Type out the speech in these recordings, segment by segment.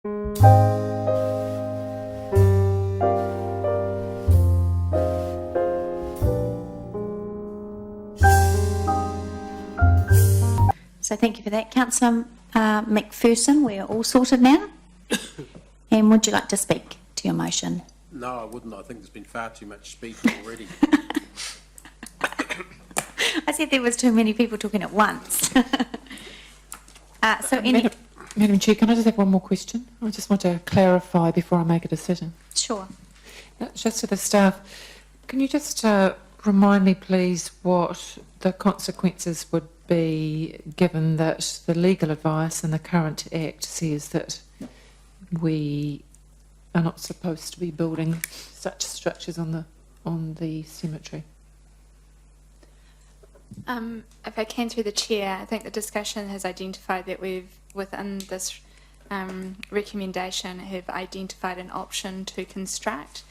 So thank you for that. Councillor McPherson, we're all sorted now. And would you like to speak to your motion? No, I wouldn't. I think there's been far too much speaking already. I said there was too many people talking at once. Madam Chair, can I just have one more question? I just want to clarify before I make a decision. Sure. Just to the staff, can you just remind me, please, what the consequences would be given that the legal advice in the current Act says that we are not supposed to be building such structures on the cemetery? If I can, through the chair, I think the discussion has identified that we've, within this recommendation, have identified an option to construct.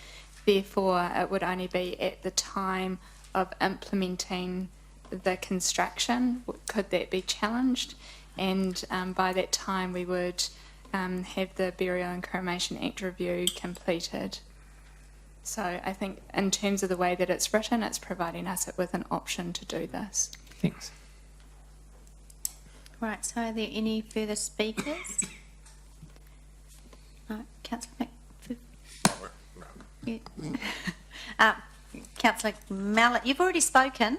Therefore, it would only be at the time of implementing the construction could that be challenged, and by that time we would have the Burial and Cremation Act review completed. So I think in terms of the way that it's written, it's providing us with an option to do this. Thanks. Right, so are there any further speakers? No, Councillor Councillor Mallet, you've already spoken.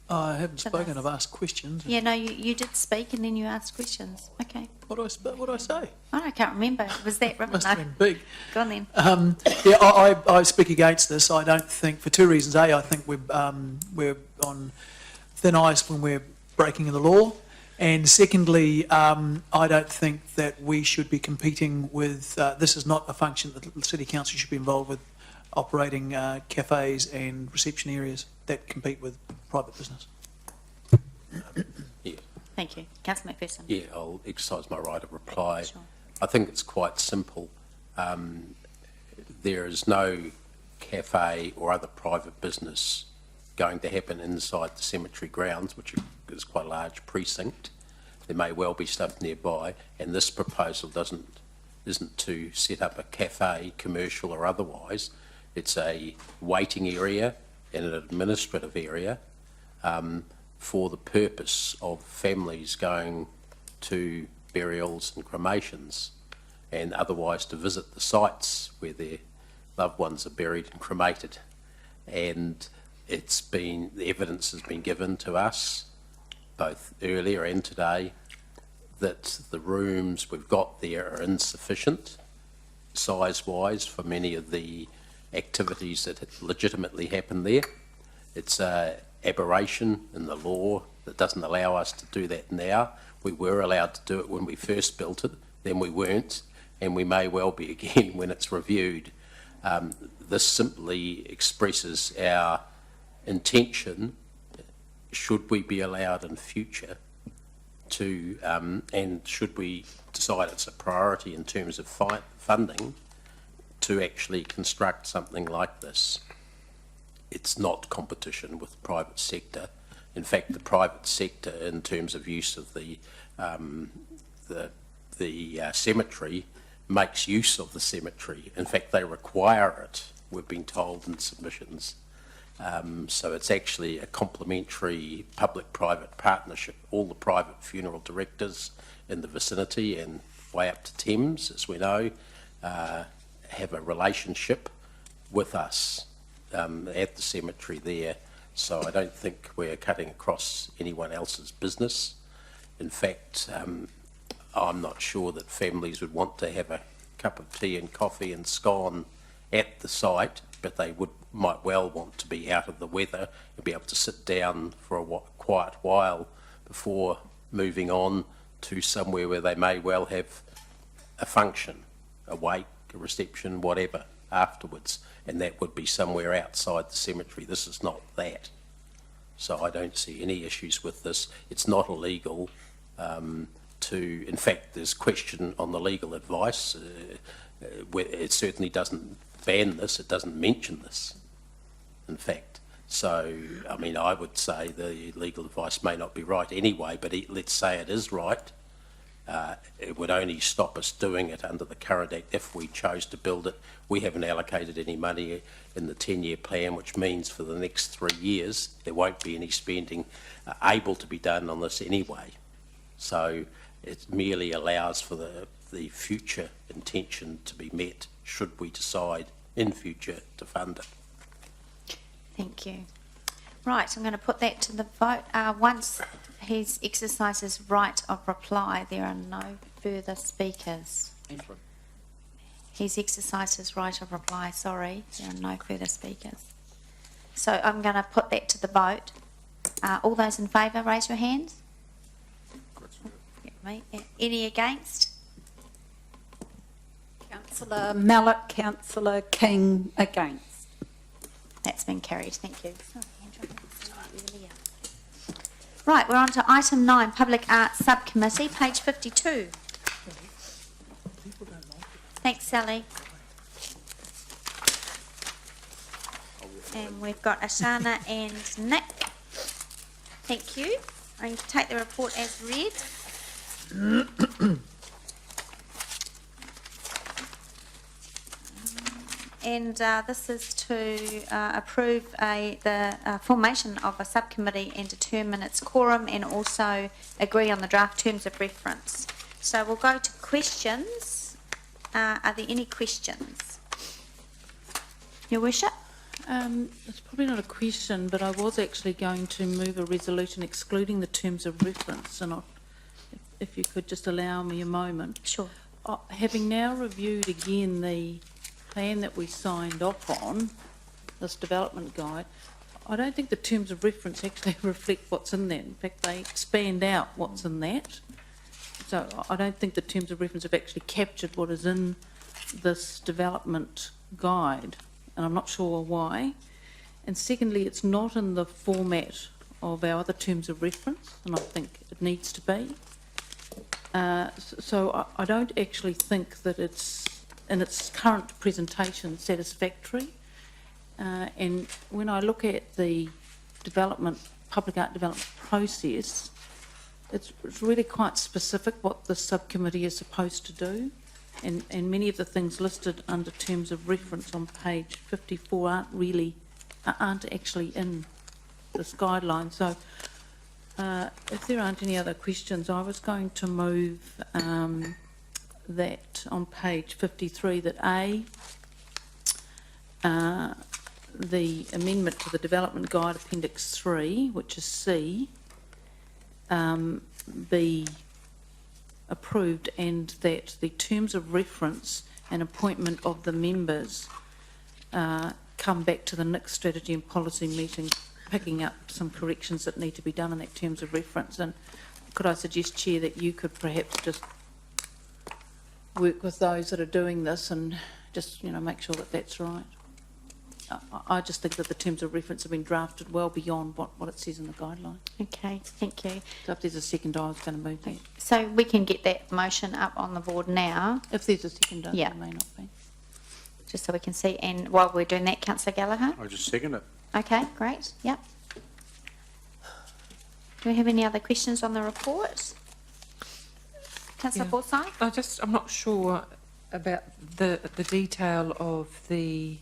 I haven't spoken, I've asked questions. Yeah, no, you did speak and then you asked questions. Okay. What do I say? I can't remember. Was that right? Must have been big. Go on then. Yeah, I speak against this. I don't think, for two reasons. A, I think we're on thin ice when we're breaking the law. And secondly, I don't think that we should be competing with, this is not a function that the City Council should be involved with, operating cafes and reception areas that compete with private business. Yeah. Thank you. Councillor McPherson. Yeah, I'll exercise my right of reply. Sure. I think it's quite simple. There is no cafe or other private business going to happen inside the cemetery grounds, which is quite a large precinct. There may well be stuff nearby, and this proposal isn't to set up a cafe, commercial or otherwise. It's a waiting area and an administrative area for the purpose of families going to burials and cremations, and otherwise to visit the sites where their loved ones are buried and cremated. And the evidence has been given to us, both earlier and today, that the rooms we've got there are insufficient size-wise for many of the activities that legitimately happen there. It's an aberration in the law that doesn't allow us to do that now. We were allowed to do it when we first built it, then we weren't, and we may well be again when it's reviewed. This simply expresses our intention, should we be allowed in future to, and should we decide it's a priority in terms of funding, to actually construct something like this. It's not competition with the private sector. In fact, the private sector, in terms of use of the cemetery, makes use of the cemetery. In fact, they require it, we've been told in submissions. So it's actually a complementary public-private partnership. All the private funeral directors in the vicinity and way up to Thames, as we know, have a relationship with us at the cemetery there. So I don't think we're cutting across anyone else's business. In fact, I'm not sure that families would want to have a cup of tea and coffee and scone at the site, but they might well want to be out of the weather and be able to sit down for a quiet while before moving on to somewhere where they may well have a function, a wake, a reception, whatever, afterwards, and that would be somewhere outside the cemetery. This is not that. So I don't see any issues with this. It's not illegal in fact, there's question on the legal advice. It certainly doesn't ban this, it doesn't mention this, in fact. So, I mean, I would say the legal advice may not be right anyway, but let's say it is right. It would only stop us doing it under the current Act if we chose to build it. We haven't allocated any money in the 10-year plan, which means for the next 3 years, there won't be any spending able to be done on this anyway. So it merely allows for the future intention to be met should we decide in future to fund it. Thank you. Right, I'm going to put that to the vote. Once he's exercised his right of reply, there are no further speakers. He's exercised his right of reply, sorry, there are no further speakers. So I'm going to put that to the vote. All those in favour, raise your hands. Any against? Councillor Mallett, Councillor King against. That's been carried, thank you. Right, we're on to item 9, Public Arts Subcommittee, page 52. Thanks, Sally. And we've got Ashana and Nick. Thank you. I'm going to take the report as read. And this is to approve the formation of a subcommittee and determine its quorum and also agree on the draft terms of reference. So we'll go to questions. Are there any questions? Your Worship? It's probably not a question, but I was actually going to move a resolution excluding the terms of reference, and if you could just allow me a moment. Sure. Having now reviewed again the plan that we signed off on, this development guide, I don't think the terms of reference actually reflect what's in that. In fact, they expand out what's in that. So I don't think the terms of reference have actually captured what is in this development guide, and I'm not sure why. And secondly, it's not in the format of our other terms of reference, and I think it needs to be. So I don't actually think that it's, in its current presentation, satisfactory. And when I look at the public art development process, it's really quite specific what the subcommittee is supposed to do. And many of the things listed under terms of reference on page 54 aren't actually in this guideline. So if there aren't any other questions, I was going to move that on page 53 that the amendment to the development guide appendix 3, which is C, be approved, and that the terms of reference and appointment of the members come back to the next strategy and policy meeting, picking up some corrections that need to be done in that terms of reference. And could I suggest, Chair, that you could perhaps just work with those that are doing this and just, make sure that that's right. I just think that the terms of reference have been drafted well beyond what it says in the guideline. Okay, thank you. So if there's a second, I was going to move that. So we can get that motion up on the board now, If there's a second, Yeah. there may not be. just so we can see. And while we're doing that, Councillor Gallagher? I just second it. Okay, great, yep. Do we have any other questions on the report? Councillor Yeah. Forsyth? I'm not sure about the detail of the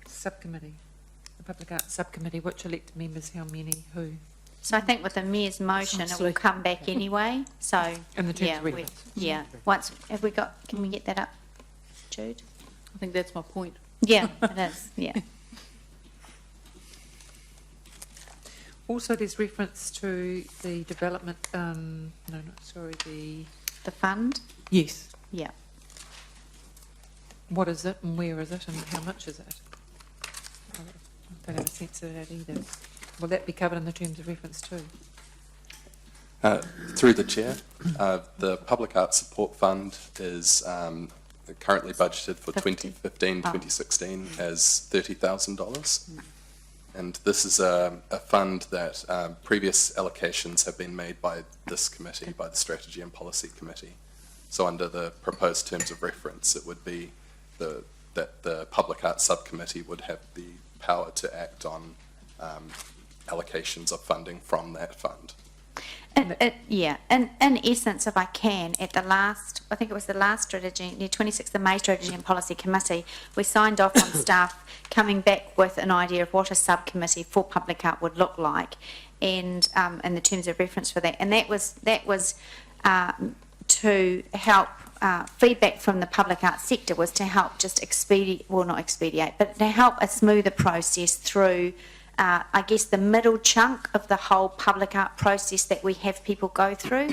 subcommittee, the Public Arts Subcommittee, which elected members, how many, who? So I think with the mayor's motion, it will come back anyway, so. And the terms yeah, of reference. Yeah, can we get that up, Jude? I think that's my point. Yeah, it is, yeah. Also, there's reference to the development, The fund? yes. Yeah. What is it and where is it and how much is it? I don't have a sense of that either. Will that be covered in the terms of reference too? Through the chair, the Public Arts Support Fund is currently budgeted for 2015-2016 as $30,000. And this is a fund that previous allocations have been made by this committee, by the Strategy and Policy Committee. So under the proposed terms of reference, it would be that the Public Arts Subcommittee would have the power to act on allocations of funding from that fund. Yeah, in essence, if I can, at the last, I think it was the last strategy, the 26th of May Strategy and Policy Committee, we signed off on staff coming back with an idea of what a subcommittee for public art would look like, and in the terms of reference for that, and that was to help. Feedback from the public arts sector was to help just not expedite, but to help a smoother process through, I guess, the middle chunk of the whole public art process that we have people go through.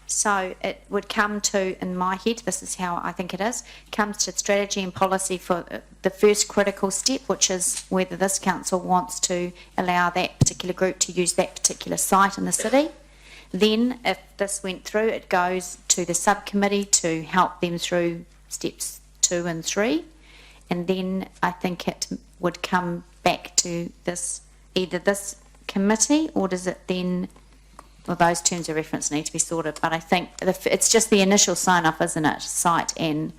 So it would come to, in my head, this is how I think it is, comes to strategy and policy for the first critical step, which is whether this council wants to allow that particular group to use that particular site in the city. Then, if this went through, it goes to the subcommittee to help them through steps 2 and 3. And then I think it would come back to either this committee, or does it then, well, those terms of reference need to be sorted. But I think it's just the initial sign-off, isn't it? Site and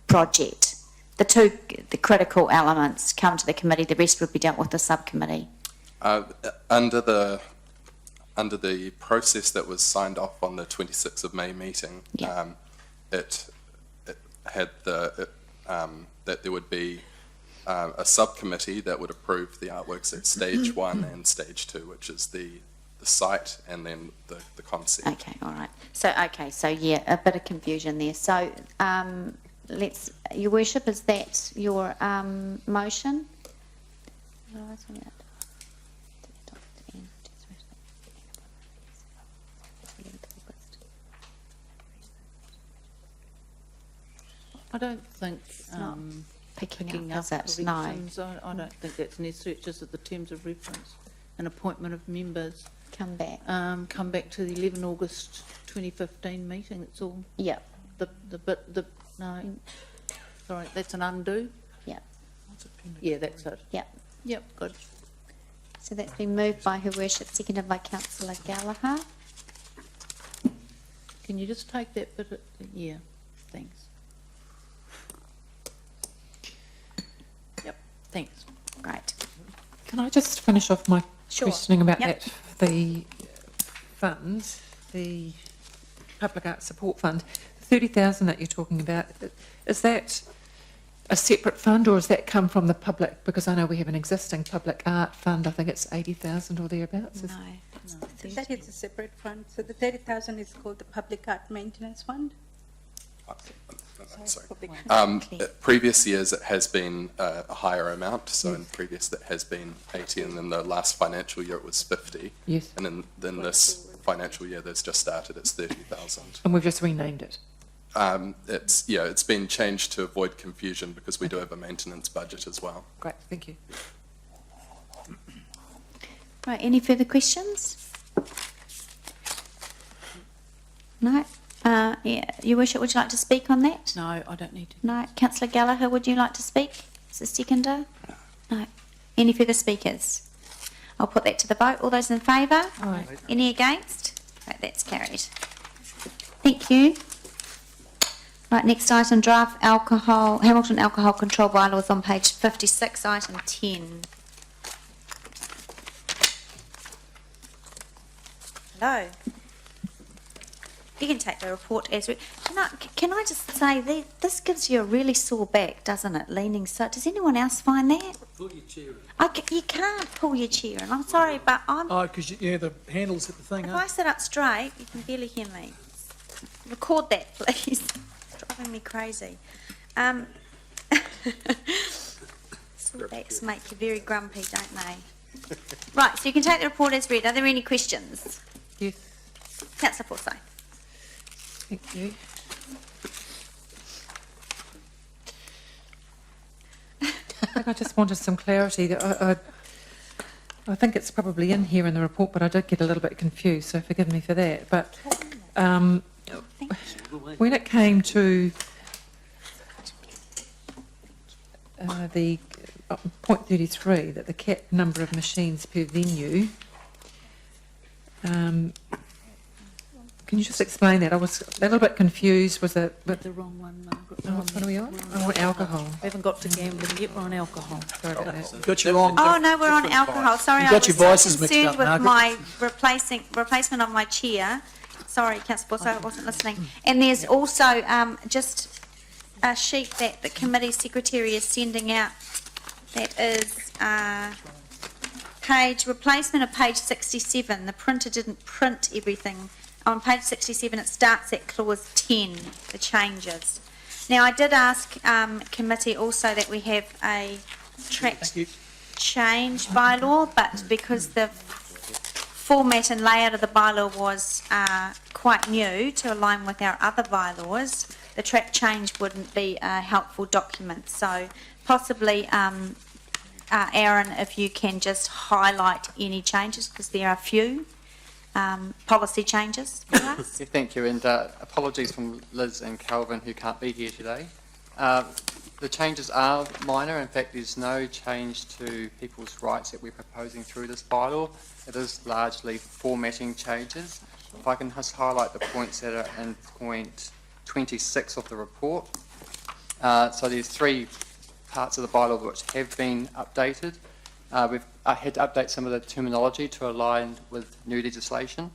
project. The critical elements come to the committee, the rest would be dealt with the subcommittee. Under the process that was signed off on the 26th of May meeting, Yeah. it had that there would be a subcommittee that would approve the artworks at stage 1 and stage 2, which is the site and then the concept. Okay, all right. So yeah, a bit of confusion there. So Your Worship, is that your motion? I don't think not picking picking up, up is it? No. elections, I don't think that's necessary. It's just that the terms of reference and appointment of members Come back. come back to the 11 August 2015 meeting. That's all. Yep, No, sorry, that's an undo. yep, Yeah, that's it. yep. Yep, good. So that's been moved by Her Worship, seconded by Councillor Gallagher. Can you just take that bit? Yeah, thanks. Yep, thanks. Great. Can I just finish off my Sure. questioning about Yep. that, the fund, the Public Arts Support Fund, 30,000 that you're talking about, is that a separate fund, or does that come from the public? Because I know we have an existing public art fund, I think it's 80,000 or thereabouts. No. That is a separate fund. So the 30,000 is called the Public Art Maintenance Fund. Sorry. Okay. Previous years it has been a higher amount, so in previous it has been 80, and then the last financial year it was 50. Yes. And then this financial year that's just started, it's 30,000. And we've just renamed it. It's been changed to avoid confusion because we do have a maintenance budget as well. Great, thank you. Right, any further questions? No? Yeah, Your Worship, would you like to speak on that? No, I don't need to. No. Councillor Gallagher, would you like to speak as a seconder? No. Any further speakers? I'll put that to the vote. All those in favour? Aye. Any against? Right, that's carried. Thank you. Right, next item, draft Hamilton alcohol control bylaws on page 56, item 10. Hello. You can take the report as read. Can I just say, this gives you a really sore back, doesn't it, leaning so? Does anyone else find that? Pull your chair You can't pull your chair, and I'm sorry, but because the handles hit the thing, if huh? I sit up straight, you can barely hear me. Record that, please. It's driving me crazy. Sore backs make you very grumpy, don't they? Right, so you can take the report as read. Are there any questions? Yes, Councillor Forsyth. thank you. I just wanted some clarity. I think it's probably in here in the report, but I did get a little bit confused, so forgive me for that. But when it came to the point 33, that the cap number of machines per venue, Can you just explain that? I was a little bit confused. Was it? But The wrong one, Margaret. oh, what are we on? Oh, alcohol. We haven't got to gambling yet, we're on alcohol. Sorry about that. Got you wrong. Oh, no, we're on alcohol. Sorry, You I got was your voices so mixed concerned up, with Margaret. my replacement of my chair. Sorry, Councillor Bosso, I wasn't listening. And there's also just a sheet that the committee secretary is sending out that is replacement of page 67. The printer didn't print everything. On page 67, it starts at clause 10, the changes. Now, I did ask committee also that we have a tracked Thank you. change bylaw, but because the format and layout of the bylaw was quite new to align with our other bylaws, the track change wouldn't be a helpful document. So possibly, Aaron, if you can just highlight any changes, because there are a few policy changes for us. Yeah, thank you, and apologies from Liz and Calvin who can't be here today. The changes are minor. In fact, there's no change to people's rights that we're proposing through this bylaw. It is largely formatting changes. If I can just highlight the points that are in point 26 of the report. So there's three parts of the bylaw which have been updated. I had to update some of the terminology to align with new legislation.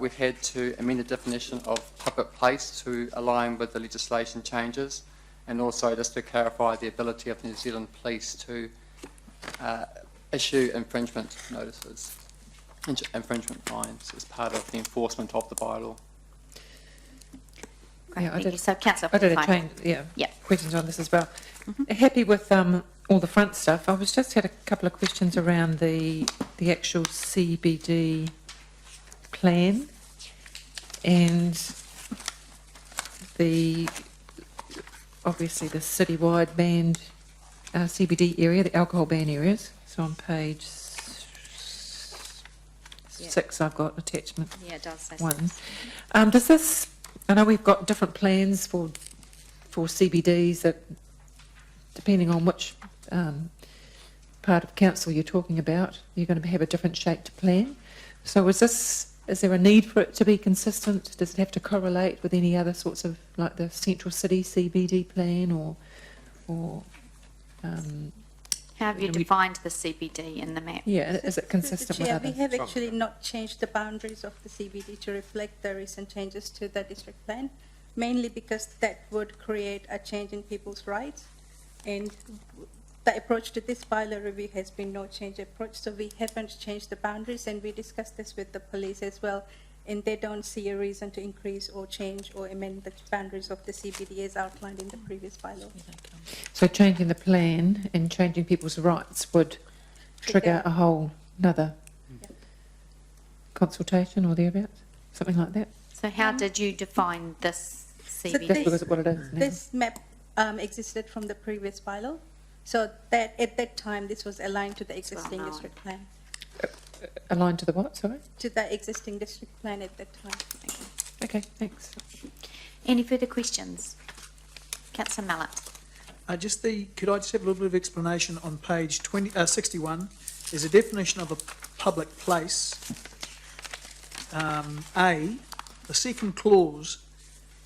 We've had to amend the definition of public place to align with the legislation changes, and also just to clarify the ability of New Zealand Police to issue infringement notices, infringement fines as part of the enforcement of the bylaw. Great, Yeah, I thank did- you. So, Councillor I did a Fine. change, yeah, Yeah. questions on this as well. Happy with all the front stuff. I was just had a couple of questions around the actual CBD plan and obviously the citywide banned CBD area, the alcohol ban areas. So on page 6, I've got attachment Yeah, it does say 1. Does this? I know we've got different plans for CBDs that, depending on which part of council you're talking about, you're going to have a different shaped plan. So is there a need for it to be consistent? Does it have to correlate with any other sorts of, like the central city CBD plan or How have you defined the CBD in the map? yeah, is it consistent with Chair, other? we have actually not changed the boundaries of the CBD to reflect the recent changes to the district plan, mainly because that would create a change in people's rights. And the approach to this bylaw review has been no change approach, so we haven't changed the boundaries, and we discussed this with the police as well, and they don't see a reason to increase or change or amend the boundaries of the CBD as outlined in the previous bylaw. So changing the plan and changing people's rights would trigger a whole another consultation or thereabouts, something like that? So how did you define this CBD? Just because of what it is now. This map existed from the previous bylaw, so that at that time this was aligned to the existing known. district plan. Aligned to the what, sorry? To the existing district plan at that time. Okay, thanks. Any further questions? Councillor Mallett. Could I just have a little bit of explanation on page 61? There's a definition of a public place. The second clause,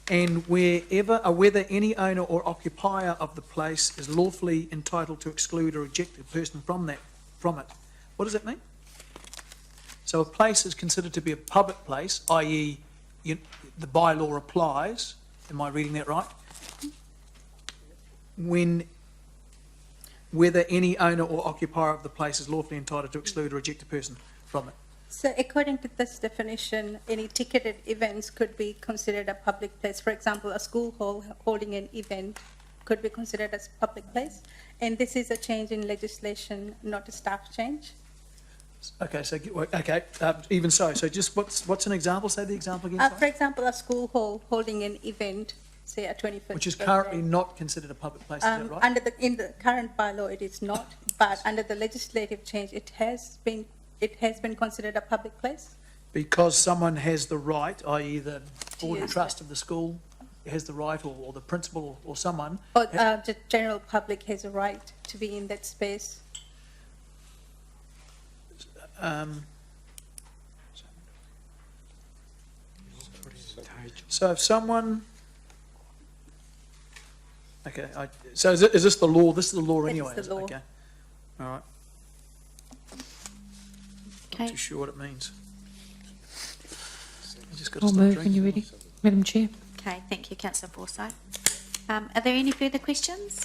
and whether any owner or occupier of the place is lawfully entitled to exclude or reject a person from it. What does that mean? So a place is considered to be a public place, i.e. the bylaw applies. Am I reading that right? Whether any owner or occupier of the place is lawfully entitled to exclude or reject a person from it. So according to this definition, any ticketed events could be considered a public place. For example, a school hall holding an event could be considered as a public place. And this is a change in legislation, not a staff change. Okay, even so. So just what's an example? Say the example again. For Sorry. example, a school hall holding an event, say a 25th Which is birthday. currently not considered a public place, is that right? In the current bylaw, it is not, but under the legislative change, it has been considered a public place. Because someone has the right, i.e. the board use of trust of the school has the right, or the principal or someone. Or the general public has a right to be in that space. So if someone, okay, so is this the law? This is the law It's anyway? the is it? law. Okay. All right. Not Okay. too sure what it means. I just got to I'll stop move drinking. when you're ready, Madam Chair. Okay, thank you, councillor Forsyth. Are there any further questions?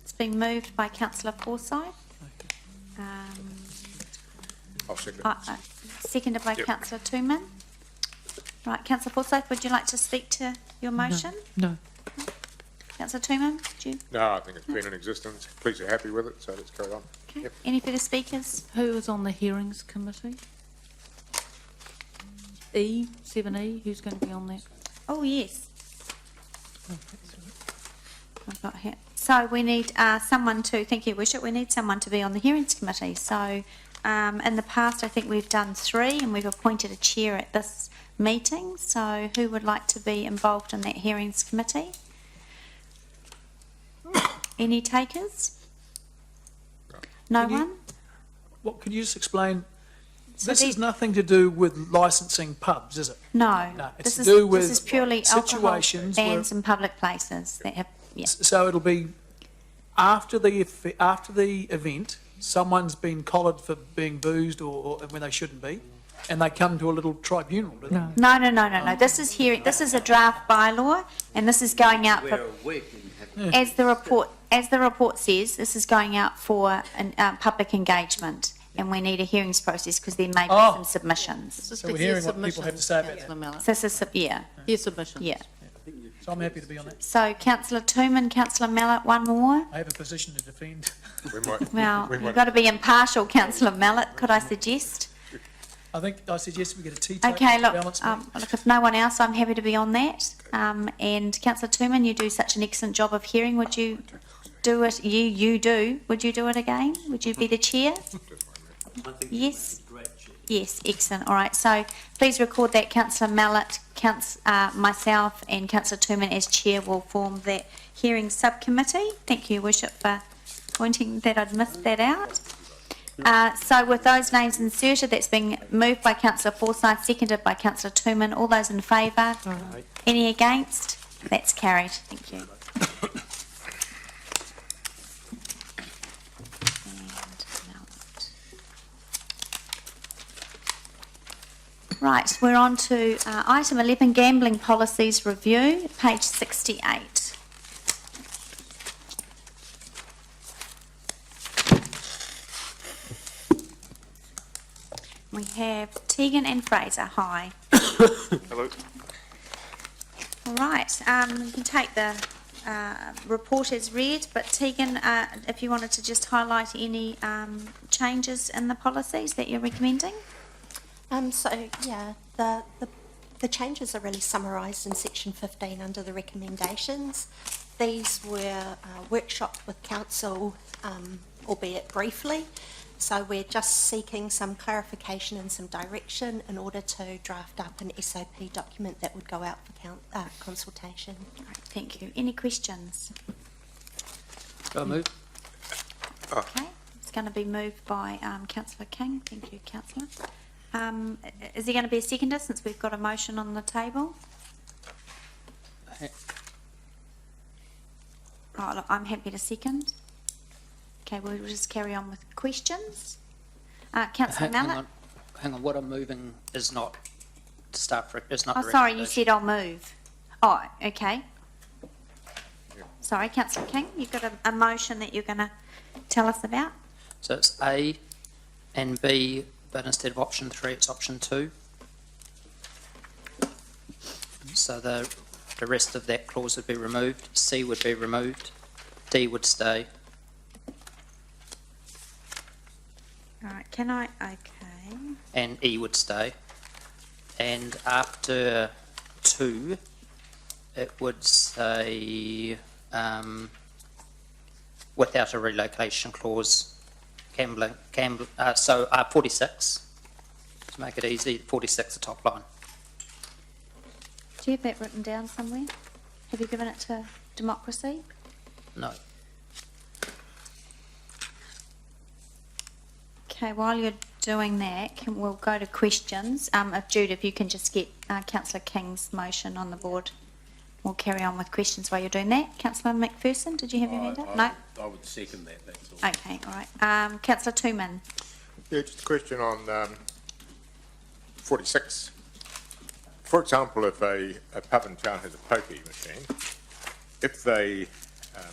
It's been moved by councillor Forsyth. I'll second. Seconded by councillor Tooman. Right, councillor Forsyth, would you like to speak to your motion? No. Councillor Tooman, do you? No, I think it's been in existence. Police are happy with it, so let's carry on. Okay. Any further speakers? Who is on the hearings committee? E, 7E, who's going to be on that? Oh, yes. I've got here. So we need someone to, thank you, Worship, we need someone to be on the hearings committee. So in the past, I think we've done 3 and we've appointed a chair at this meeting. So who would like to be involved in that hearings committee? Any takers? No Can you- one? What, could you just explain? So This the- is nothing to do with licensing pubs, is it? No. No, it's This to do this with is purely alcohol situations where- bans in public places that have, yeah. So it'll be after the event, someone's been collared for being boozed or when they shouldn't be, and they come to a little tribunal, do they? No. No. This is hearing, this is a draft bylaw and this is going out for, as the report says, this is going out for public engagement. And we need a hearings process because there may be Oh. some submissions. This is So we're the hearing what people have to say about Councillor Mallett. So this is, yeah, Their submissions. yeah. So I'm happy to be on that. So councillor Tooman, councillor Mallett, one more. I have a position to defend. We might, Well, we you've might, got to be impartial, councillor Mallett, could I suggest? I suggest we get a tea table Okay, to look, balance me. look, if no one else, I'm happy to be on that. And councillor Tooman, you do such an excellent job of hearing. Would you do it? You do. Would you do it again? Would you be the chair? Yes. Yes, excellent. All right. So please record that councillor Mallett, myself, and councillor Tooman as chair will form that hearing subcommittee. Thank you, Worship, for pointing that I'd missed that out. So with those names inserted, that's been moved by councillor Forsyth, seconded by councillor Tooman. All those in favour? Any against? That's carried. Thank you. Right, we're on to item 11, gambling policies review, page 68. We have Tegan and Fraser. Hi. hello. All right, you can take the report as read, but Tegan, if you wanted to just highlight any changes in the policies that you're recommending. The changes are really summarised in section 15 under the recommendations. These were workshopped with council, albeit briefly. So we're just seeking some clarification and some direction in order to draft up an SOP document that would go out for consultation. Right, thank you. Any questions? So moved. Okay, it's going to be moved by councillor King. Thank you, councillor. Is there going to be a seconder since we've got a motion on the table? Oh, look, I'm happy to second. Okay, we'll just carry on with questions. Councillor Mallett? Hang on, what I'm moving is not to start for, it's not Oh, the sorry, you recommendation. said I'll move. Oh, okay. Sorry, councillor King, you've got a motion that you're going to tell us about? So it's A and B, but instead of option 3, it's option 2. So the rest of that clause would be removed, C would be removed, D would stay. All right, can I, okay. And E would stay. And after 2, it would say, without a relocation clause, so 46, to make it easy, 46, the top line. Do you have that written down somewhere? Have you given it to Democracy? No. Okay, while you're doing that, we'll go to questions. If Jude, if you can just get Councillor King's motion on the board, we'll carry on with questions while you're doing that. Councillor McPherson, did you have your hand up? No? I would second that, that's all. Okay, all right. Councillor Tooman. Yeah, just a question on 46. For example, if a pub in town has a pokie machine, if they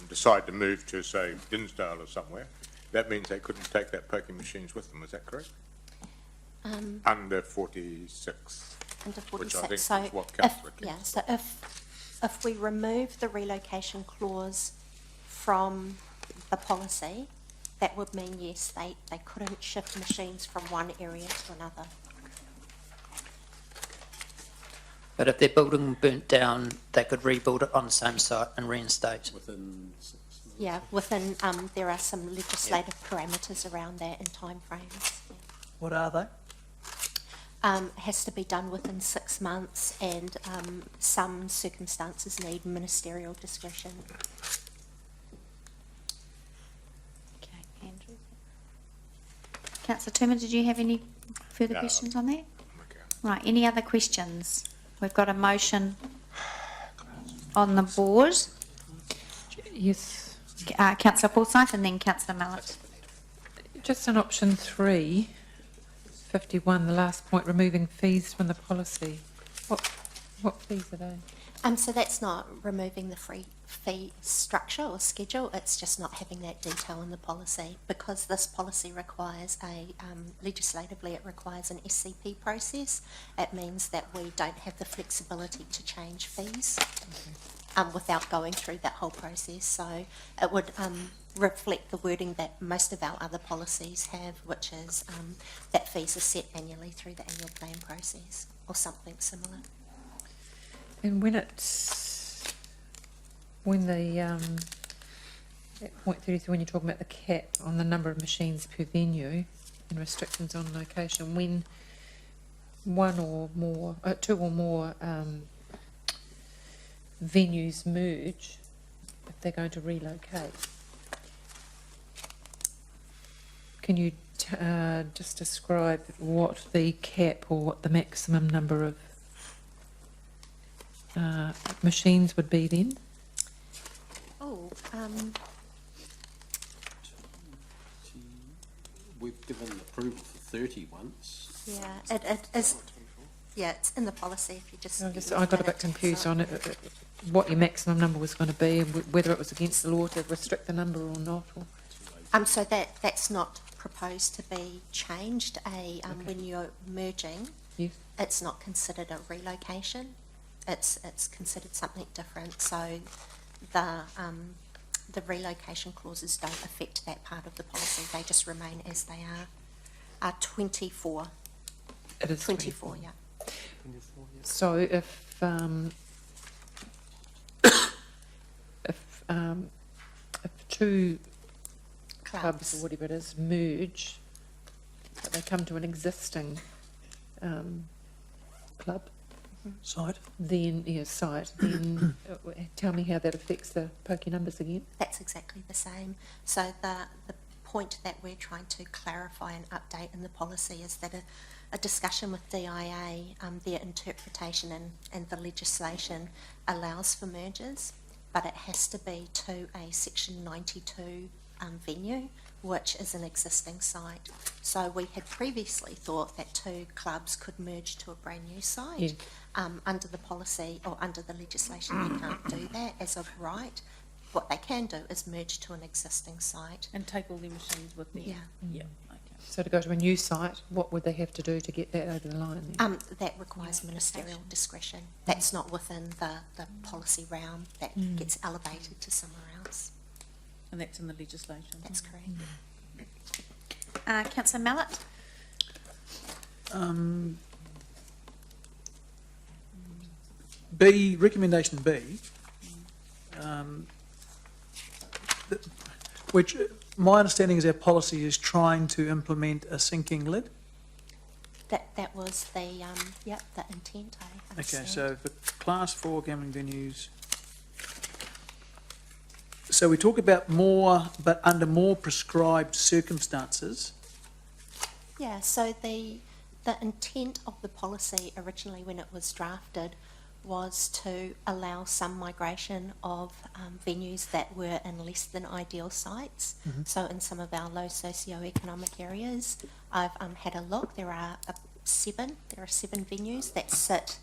decide to move to, say, Dinsdale or somewhere, that means they couldn't take that pokie machines with them, is that correct? Under 46. Under Which I 46, think so is what if, Councillor King yeah, so if we remove the relocation clause from the policy, that would mean, yes, they couldn't shift machines from one area to another. But if their building burnt down, they could rebuild it on the same site and reinstate. Within 6 months. Yeah, within, there are some legislative parameters around that and timeframes. Yeah. What are they? Has to be done within 6 months, and some circumstances need ministerial discretion. Okay, Andrew. Councillor Tooman, did you have any further No. questions on that? Okay. Right, any other questions? We've got a motion on the board. Yes. Councillor Forsyth and then Councillor Mallett. Just on option 3, 51, the last point, removing fees from the policy. What fees are they? So that's not removing the fee structure or schedule, it's just not having that detail in the policy. Because this policy requires legislatively it requires an SCP process, it means that we don't have the flexibility to change fees without going through that whole process. So it would reflect the wording that most of our other policies have, which is that fees are set annually through the annual plan process or something similar. And when the, at point 33, when you're talking about the cap on the number of machines per venue and restrictions on location, when two or more venues merge, if they're going to relocate, can you just describe what the cap or what the maximum number of machines would be then? Oh, We've given approval for 30 once. yeah, it is. Yeah, it's in the policy. If you just, I got a bit confused on it, what your maximum number was going to be, and whether it was against the law to restrict the number or not. Or... So that's not proposed to be changed. When you're merging, Yes. it's not considered a relocation. It's considered something different. So the relocation clauses don't affect that part of the policy. They just remain as they are. 24. It is 24, yeah. So if two clubs or whatever it is merge, but they come to an existing club, Site? then site, then tell me how that affects the pokie numbers again. That's exactly the same. So the point that we're trying to clarify and update in the policy is that a discussion with DIA, their interpretation and the legislation allows for mergers, but it has to be to a Section 92 venue, which is an existing site. So we had previously thought that two clubs could merge to a brand new site. Yeah. Under the policy or under the legislation, they can't do that as of right. What they can do is merge to an existing site. And take all their machines with them? Yeah. Yeah, okay. So to go to a new site, what would they have to do to get that over the line then? That requires ministerial discretion. That's not within the policy realm. That gets elevated to somewhere else. And that's in the legislation? That's correct. Councillor Mallett? B, recommendation B, which my understanding is our policy is trying to implement a sinking lid. That was the the intent. I Okay, understand. so for class 4 gambling venues, so we talk about more, but under more prescribed circumstances. Yeah, so the intent of the policy originally when it was drafted was to allow some migration of venues that were in less than ideal sites. So in some of our low socioeconomic areas, I've had a look. There are seven venues that sit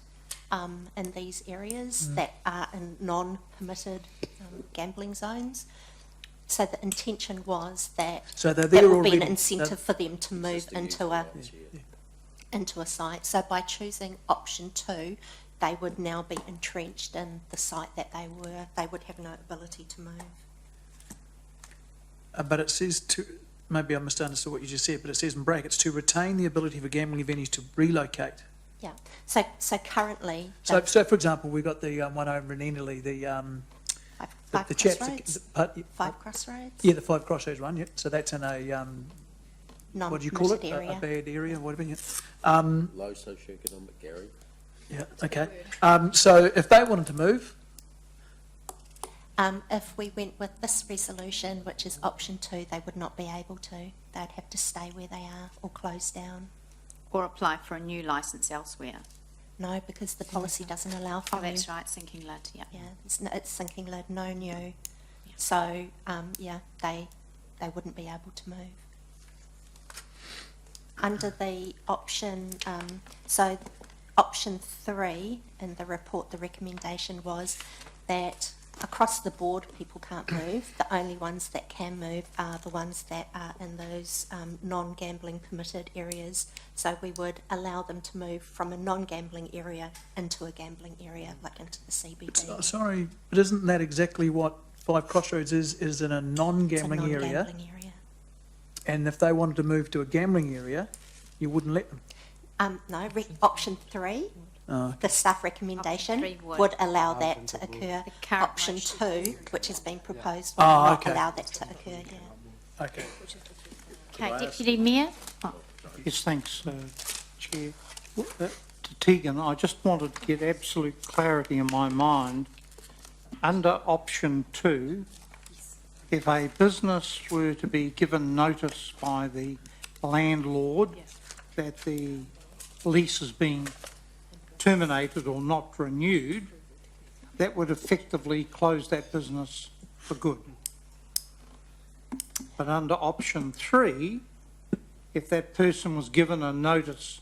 in these areas that are in non-permitted gambling zones. So the intention was that So they're there there would be an already. incentive for them to move into a site. So by choosing option 2, they would now be entrenched in the site that they would have no ability to move. But it says maybe I misunderstood what you just said, but it says in brackets, to retain the ability for gambling venues to relocate. Yeah. So currently, So for example, we've got the one over in Enderley, Five the chaps. Crossroads. Five Crossroads. Yeah, the Five Crossroads one, yeah. So that's in a, what do you call it? Non-permitted area. A bad area, whatever, yeah. Low socioeconomic, Gary. Yeah, okay. So if they wanted to move, If we went with this resolution, which is option 2, they would not be able to. They'd have to stay where they are or close down. Or apply for a new licence elsewhere. No, because the policy doesn't allow for Oh, new. that's right, sinking lid, yeah. Yeah, it's sinking lid, no new. So, yeah, they wouldn't be able to move. Under the option, so option 3 in the report, the recommendation was that across the board people can't move. The only ones that can move are the ones that are in those non-gambling permitted areas. So we would allow them to move from a non-gambling area into a gambling area, like into the CBD. sorry, but isn't that exactly what Five Crossroads is in a non-gambling It's a area? non-gambling area. And if they wanted to move to a gambling area, you wouldn't let them? No, option 3, the staff recommendation Option 3 would allow that to occur. The current Option motion. 2, which has been proposed, would Oh, not okay. allow that to occur, yeah. Okay. Okay, Deputy Mayor? Oh, Yes, thanks, Chair. To Tegan, I just wanted to get absolute clarity in my mind. Under option 2, if a business were to be given notice by the landlord that the lease is being terminated or not renewed, that would effectively close that business for good. But under option 3, if that person was given a notice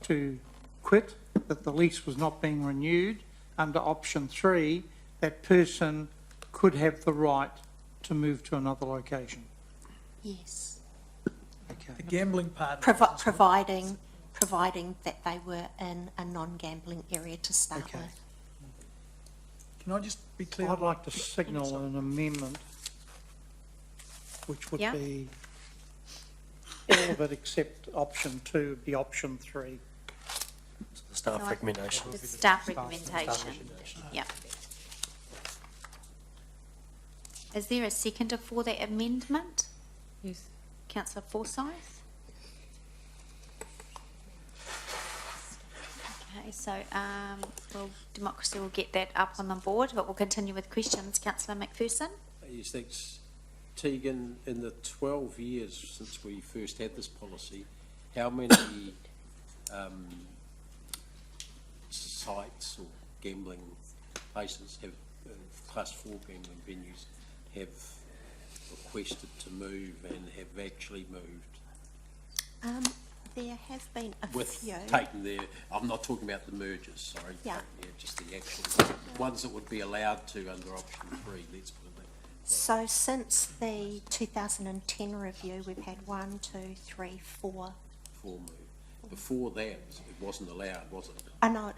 to quit, that the lease was not being renewed, under option 3, that person could have the right to move to another location. Yes. The Okay. gambling part. Providing that they were in a non-gambling area to start Okay. with. Can I just be clear? I'd like to signal an amendment which would Yeah. be all of it except option 2 would be option 3. The staff recommendation. the staff recommendation, yeah. Is there a seconder for that amendment? Yes. Councillor Forsyth? Okay, so, well, Democracy will get that up on the board, but we'll continue with questions. Councillor McPherson? Yes, thanks. Tegan, in the 12 years since we first had this policy, how many sites or gambling places have, class 4 gambling venues, have requested to move and have actually moved? There have been a With few. taking their, I'm not talking about the mergers, sorry. Yeah. Just the actual ones that would be allowed to under option 3, let's put it that way. So since the 2010 review, we've had 1, 2, 3, 4. 4 move. Before that, it wasn't allowed, was it? I know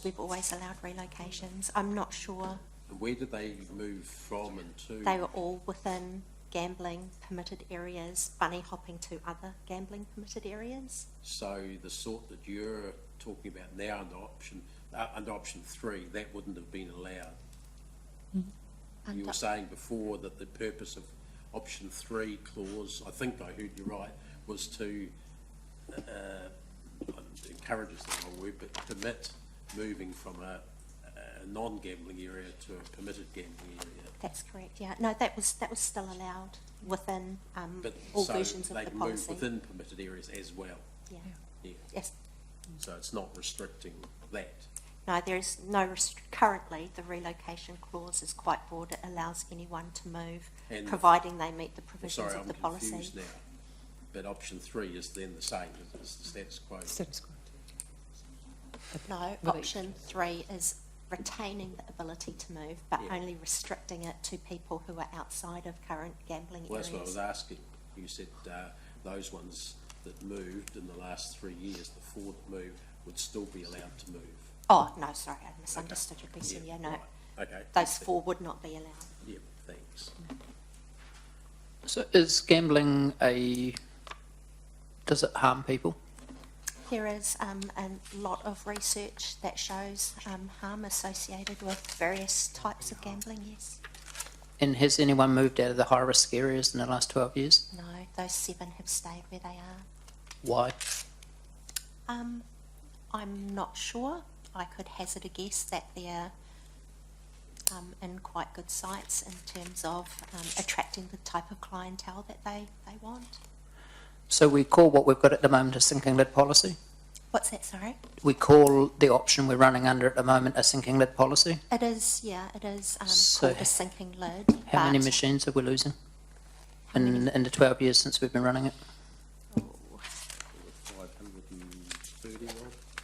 we've always allowed relocations. I'm not sure. And where did they move from and to? They were all within gambling permitted areas, bunny hopping to other gambling permitted areas. So the sort that you're talking about now under option 3, that wouldn't have been allowed. You were saying before that the purpose of option 3 clause, I think I heard you right, was to encourage is the wrong word, but permit moving from a a non-gambling area to a permitted gambling area. That's correct, yeah. No, that was still allowed within But all so versions of they the can move policy. within permitted areas as well. Yeah. Yeah. Yes. So it's not restricting that. No, there is no currently the relocation clause is quite broad. It allows anyone to move, And- providing they meet the provisions Sorry, of the I'm policy. confused now. But option 3 is then the same as the status quo. Status quo. No, But it- option 3 is retaining the ability to move, but Yeah. only restricting it to people who are outside of current gambling Well, that's what I areas. was asking. You said those ones that moved in the last 3 years, the 4 that moved, would still be allowed to move. Oh, no, sorry, I misunderstood your question. Yeah, no, right. Okay. those 4 would not be allowed. Yeah, thanks. So is gambling does it harm people? There is a lot of research that shows harm associated with various types of gambling, yes. And has anyone moved out of the high-risk areas in the last 12 years? No, those 7 have stayed where they are. Why? I'm not sure. I could hazard a guess that they're in quite good sites in terms of attracting the type of clientele that they want. So we call what we've got at the moment a sinking lid policy? What's that, sorry? We call the option we're running under at the moment a sinking lid policy? It is, yeah, it is So called a sinking lid. How many but- machines are we losing in the 12 years since we've been running it? 530 odd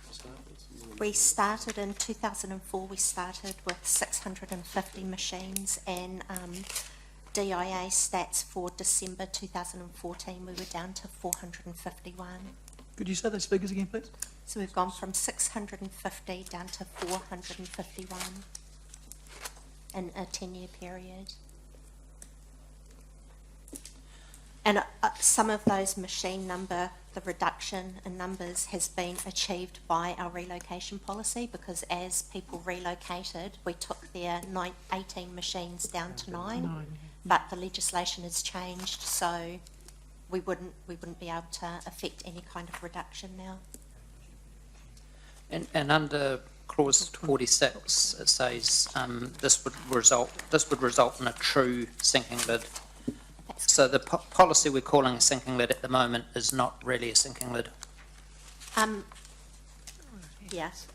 to start with. We started in 2004, we started with 650 machines, and DIA stats for December 2014, we were down to 451. Could you say those figures again, please? So we've gone from 650 down to 451 in a 10-year period. And some of those the reduction in numbers has been achieved by our relocation policy, because as people relocated, we took their 18 machines down to 9, but the legislation has changed, so we wouldn't be able to affect any kind of reduction now. And under clause 46, it says this would result in a true sinking lid. So the policy we're calling a sinking lid at the moment is not really a sinking lid. Yes.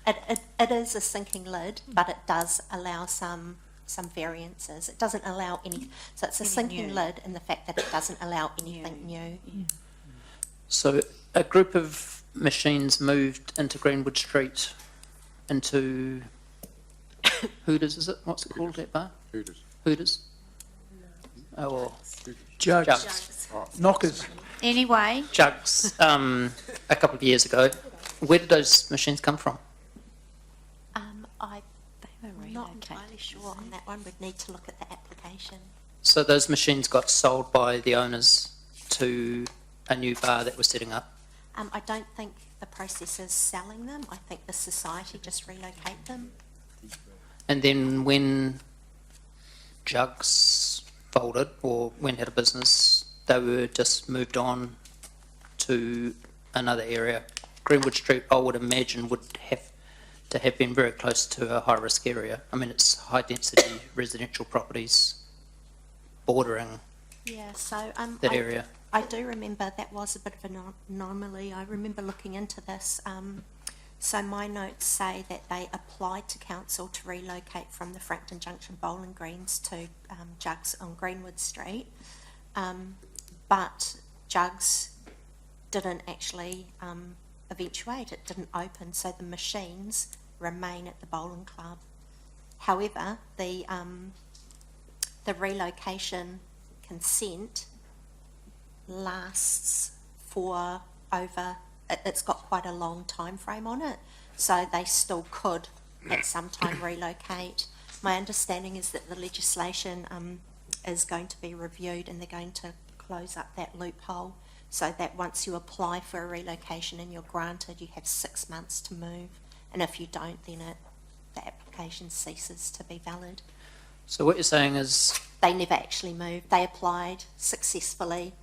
It is a sinking lid, but it does allow some variances. It doesn't allow any, so it's a sinking lid in the fact that it doesn't allow anything new. So a group of machines moved into Greenwood Street, into Hooters, is it? What's it called, that bar? Hooters. Hooters? Oh, or Jugs, knockers. Anyway, Jugs, a couple of years ago. Where did those machines come from? I'm they were not relocated. entirely sure on that one. We'd need to look at the application. So those machines got sold by the owners to a new bar that was setting up? I don't think the process is selling them. I think the society just relocate them. And then when Jugs folded or went out of business, they were just moved on to another area. Greenwood Street, I would imagine, would have to have been very close to a high-risk area. I mean, it's high-density residential properties bordering Yeah, so that area. I do remember that was a bit of an anomaly. I remember looking into this. So my notes say that they applied to council to relocate from the Frankton Junction bowling greens to Jugs on Greenwood Street, but Jugs didn't actually eventuate. It didn't open, so the machines remain at the bowling club. However, the relocation consent lasts for it's got quite a long time frame on it, so they still could at some time relocate. My understanding is that the legislation is going to be reviewed, and they're going to close up that loophole, so that once you apply for a relocation and you're granted, you have 6 months to move, and if you don't, then the application ceases to be valid. So what you're saying is They never actually moved. They applied successfully,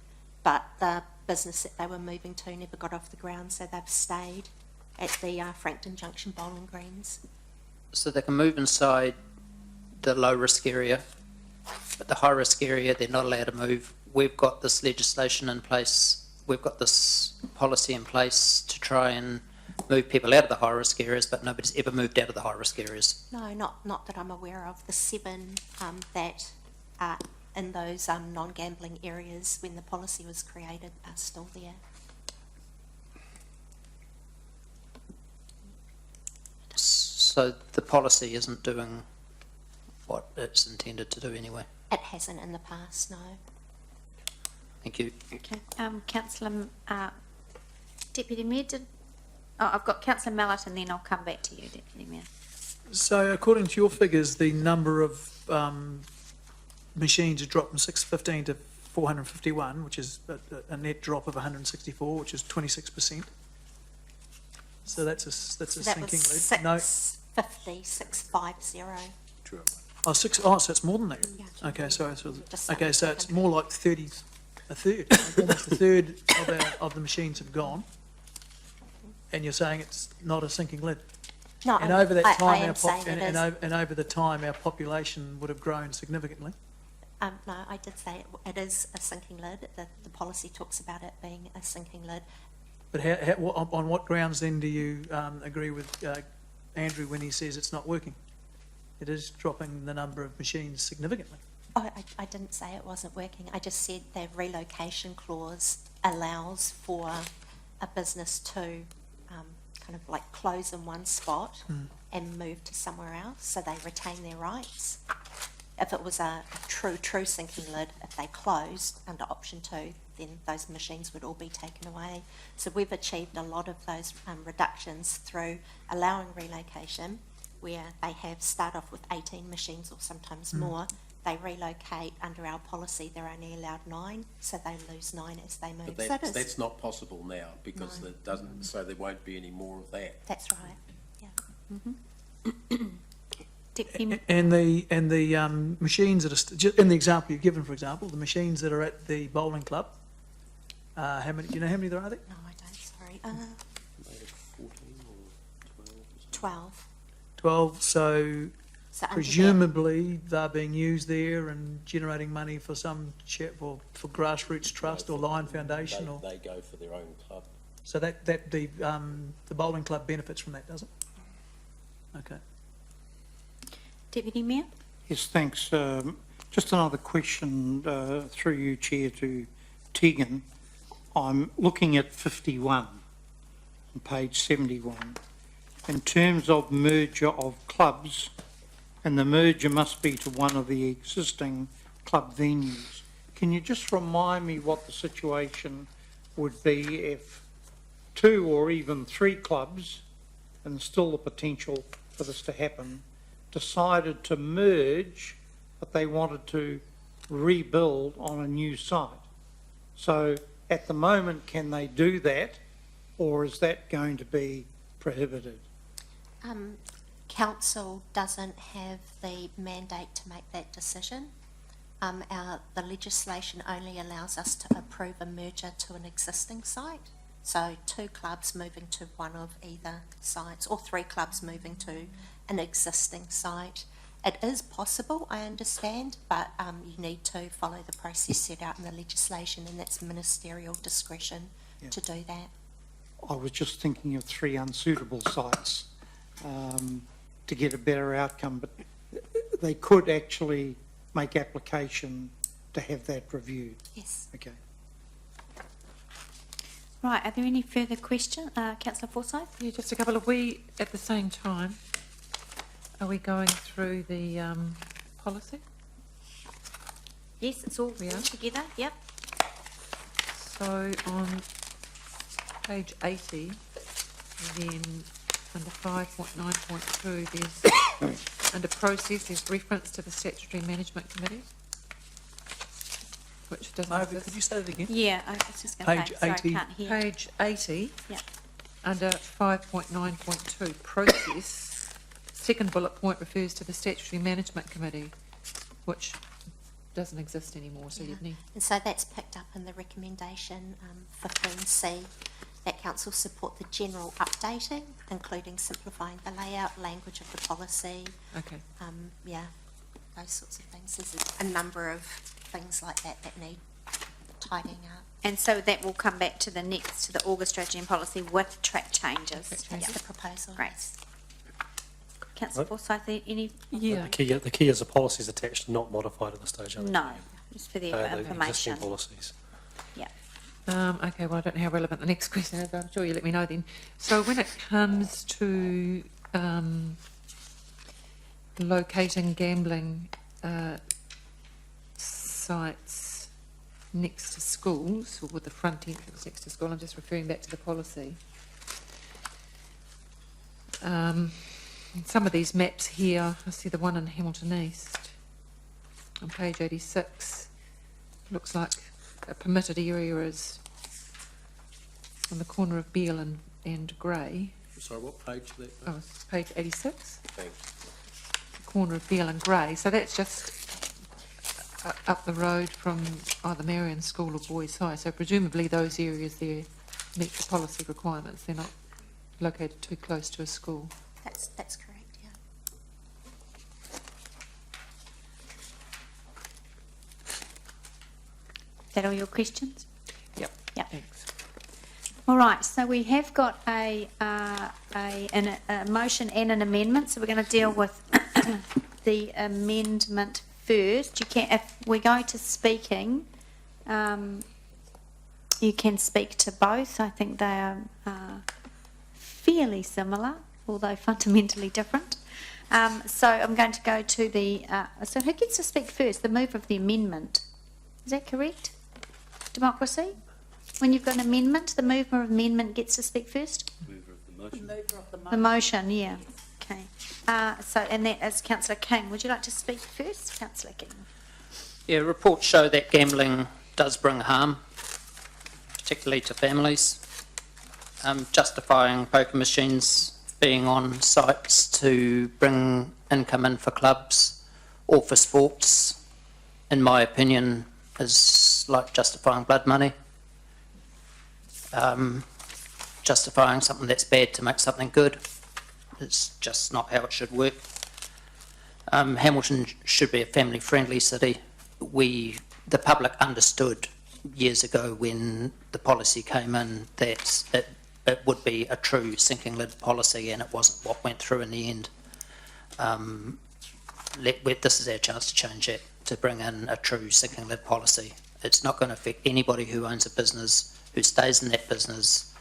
but the business that they were moving to never got off the ground, so they've stayed at the Frankton Junction bowling greens. So they can move inside the low-risk area, but the high-risk area, they're not allowed to move. We've got this legislation in place, we've got this policy in place to try and move people out of the high-risk areas, but nobody's ever moved out of the high-risk areas. No, not that I'm aware of. The 7 that are in those non-gambling areas when the policy was created are still there. So the policy isn't doing what it's intended to do anyway. It hasn't in the past, no. Thank you. Okay, Councillor, Deputy Mayor, I've got Councillor Mallett and then I'll come back to you, Deputy Mayor. So according to your figures, the number of machines has dropped from 615 to 451, which is a net drop of 164, which is 26%. So that's a So that sinking was lead. No, 650. so it's more than that. Yeah. Okay, sorry. Just Okay, so it's 700. more like a third. Almost a third of the machines have gone. And you're saying it's not a sinking lid. No, And over that I time, am saying it is. and over the time, our population would have grown significantly. No, I did say it is a sinking lid. The policy talks about it being a sinking lid. But on what grounds then do you agree with Andrew when he says it's not working? It is dropping the number of machines significantly. Oh, I didn't say it wasn't working. I just said the relocation clause allows for a business to kind of like close in one spot and move to somewhere else, so they retain their rights. If it was a true sinking lid, if they closed under option 2, then those machines would all be taken away. So we've achieved a lot of those reductions through allowing relocation, where they have start off with 18 machines or sometimes more. They relocate under our policy, they're only allowed 9, so they lose 9 as they move. But So it is- that's not possible now because No. it doesn't, so there won't be any more of that. That's right, yeah. Deputy, And the machines that are, in the example you've given, for example, the machines that are at the bowling club, how many, do you know how many there are there? No, I don't, sorry. Maybe 14 or 12 or something. 12. 12, so So under presumably they're being used there and generating money for some, for grassroots trust or Lion Foundation or, They go for their own club. so that the bowling club benefits from that, does it? Okay. Deputy Mayor? Yes, thanks. Just another question through you, Chair, to Tegan. I'm looking at 51 on page 71. In terms of merger of clubs, and the merger must be to one of the existing club venues. Can you just remind me what the situation would be if 2 or even 3 clubs, and still the potential for this to happen, decided to merge, but they wanted to rebuild on a new site? So at the moment, can they do that, or is that going to be prohibited? Council doesn't have the mandate to make that decision. The legislation only allows us to approve a merger to an existing site. So 2 clubs moving to one of either sites, or 3 clubs moving to an existing site. It is possible, I understand, but you need to follow the process set out in the legislation, and that's ministerial discretion to do that. I was just thinking of 3 unsuitable sites to get a better outcome, but they could actually make application to have that reviewed. Yes. Okay. Right, are there any further questions? Councillor Forsyth? Yeah, just a couple. Are we, at the same time, are we going through the policy? Yes, it's all We are. together, yep. So on page 80, then under 5.9.2, there's, under process, there's reference to the Statutory Management Committee, which doesn't Margaret, exist. could you say that again? Yeah, I was just going to Page say, sorry, 80. I can't hear. Page 80, Yeah. under 5.9.2, process, second bullet point refers to the Statutory Management Committee, which doesn't exist anymore, so you'd need... And so that's picked up in the recommendation 15C. that council support the general updating, including simplifying the layout, language of the policy, Okay. those sorts of things. There's a number of things like that that need tidying up. And so that will come back to the August strategy and policy with track changes. That's the proposal. Great. Councillor Forsyth, any? Yeah. The key is the policies attached, not modified at this stage. Are they? No, just for the The information. existing policies. Yeah. Okay, well, I don't know how relevant the next question is, but I'm sure you let me know then. So when it comes to locating gambling sites next to schools, or with the front entrance next to school, I'm just referring back to the policy. Some of these maps here, I see the one in Hamilton East on page 86, looks like a permitted area is on the corner of Beale and Grey. Sorry, what page is that? Oh, it's page 86, Thanks. the corner of Beale and Grey. So that's just up the road from either Marion School or Boys High. So presumably those areas there meet the policy requirements. They're not located too close to a school. That's correct, yeah. Is that all your questions? Yep. Yep. Thanks. All right, so we have got a motion and an amendment, so we're going to deal with the amendment first. You can, if we go to speaking, you can speak to both. I think they are fairly similar, although fundamentally different. So I'm going to go to the, so who gets to speak first? The mover of the amendment. Is that correct? Democracy? When you've got an amendment, the mover of amendment gets to speak first? The motion, yeah. Okay. So, and that is Councillor King. Would you like to speak first, Councillor King? Yeah, reports show that gambling does bring harm, particularly to families. Justifying poker machines being on sites to bring income in for clubs or for sports, in my opinion, is like justifying blood money. Justifying something that's bad to make something good. It's just not how it should work. Hamilton should be a family-friendly city. The public understood years ago when the policy came in that it would be a true sinking lid policy, and it wasn't what went through in the end. This is our chance to change that, to bring in a true sinking lid policy. It's not going to affect anybody who owns a business, who stays in that business,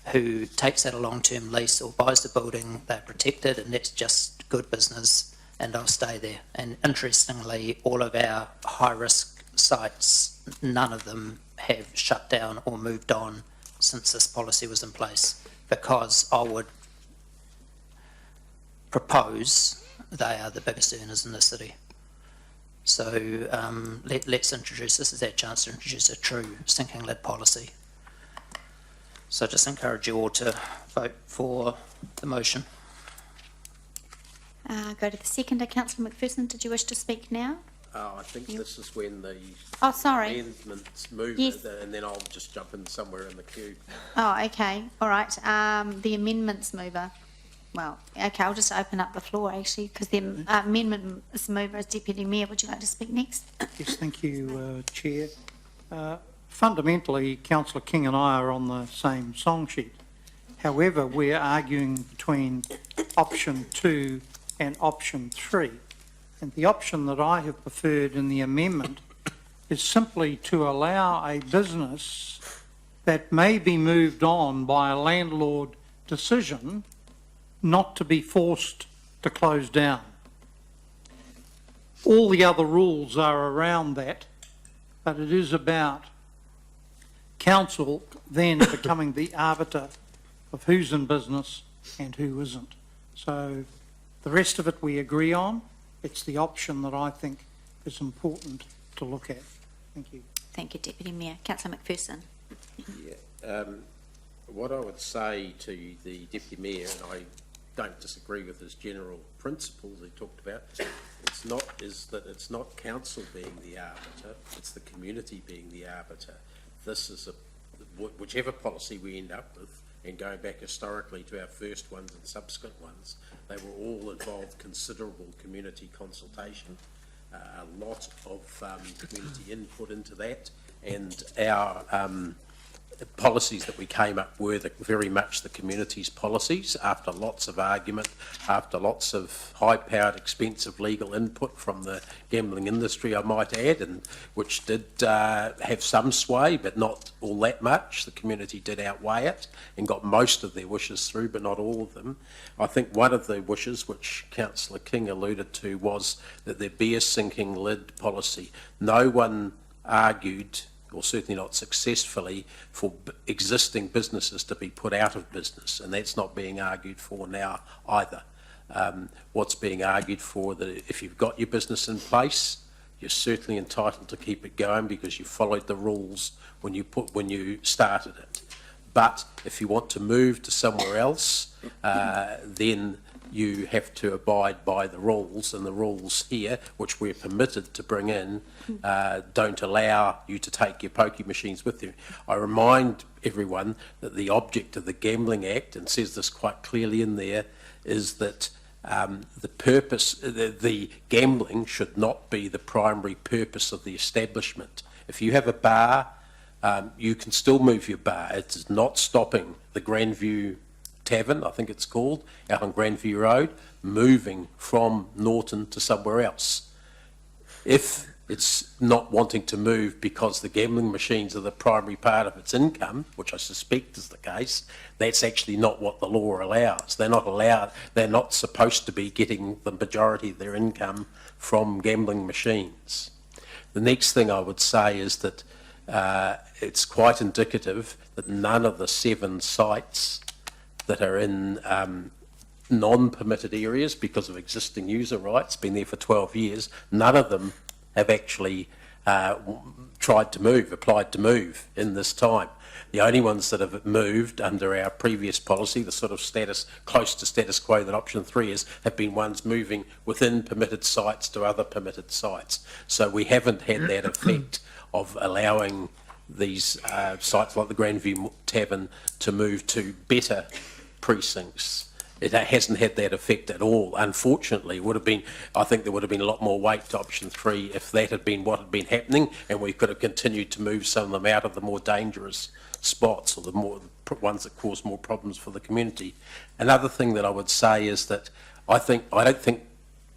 who takes out a long-term lease or buys the building. They're protected, and that's just good business, and they'll stay there. And interestingly, all of our high-risk sites, none of them have shut down or moved on since this policy was in place, because I would propose they are the biggest earners in the city. So let's introduce, this is our chance to introduce a true sinking lid policy. So just encourage you all to vote for the motion. Go to the seconder. Councillor McPherson, did you wish to speak now? I think this is when the Oh, sorry. amendments move, Yes. and then I'll just jump in somewhere in the queue. Oh, okay. All right. The amendments mover. Well, okay, I'll just open up the floor, actually, because the amendments mover is Deputy Mayor. Would you like to speak next? Yes, thank you, Chair. Fundamentally, Councillor King and I are on the same song sheet. However, we're arguing between option 2 and option 3. And the option that I have preferred in the amendment is simply to allow a business that may be moved on by a landlord decision not to be forced to close down. All the other rules are around that, but it is about council then becoming the arbiter of who's in business and who isn't. So the rest of it we agree on. It's the option that I think is important to look at. Thank you. Thank you, Deputy Mayor. Councillor McPherson. Yeah. What I would say to the Deputy Mayor, and I don't disagree with his general principles he talked about, it's not council being the arbiter, it's the community being the arbiter. This is whichever policy we end up with, and going back historically to our first ones and subsequent ones, they were all involved considerable community consultation, a lot of community input into that, and our policies that we came up with very much the community's policies after lots of argument, after lots of high-powered, expensive legal input from the gambling industry, I might add, and which did have some sway, but not all that much. The community did outweigh it and got most of their wishes through, but not all of them. I think one of the wishes, which Councillor King alluded to, was that there be a sinking lid policy. No one argued, or certainly not successfully, for existing businesses to be put out of business, and that's not being argued for now either. What's being argued for, that if you've got your business in place, you're certainly entitled to keep it going because you followed the rules when you started it. But if you want to move to somewhere else, then you have to abide by the rules, and the rules here, which we're permitted to bring in, don't allow you to take your pokie machines with you. I remind everyone that the object of the Gambling Act, and says this quite clearly in there, is that the purpose, the gambling should not be the primary purpose of the establishment. If you have a bar, you can still move your bar. It's not stopping the Grandview Tavern, I think it's called, out on Grandview Road, moving from Norton to somewhere else. If it's not wanting to move because the gambling machines are the primary part of its income, which I suspect is the case, that's actually not what the law allows. They're not allowed, they're not supposed to be getting the majority of their income from gambling machines. The next thing I would say is that it's quite indicative that none of the 7 sites that are in non-permitted areas because of existing user rights, been there for 12 years, none of them have actually applied to move in this time. The only ones that have moved under our previous policy, the sort of close to status quo that option 3 is, have been ones moving within permitted sites to other permitted sites. So we haven't had that effect of allowing these sites like the Grandview Tavern to move to better precincts. It hasn't had that effect at all. Unfortunately, I think there would have been a lot more weight to option 3 if that had been what had been happening, and we could have continued to move some of them out of the more dangerous spots, or the ones that cause more problems for the community. Another thing that I would say is that I don't think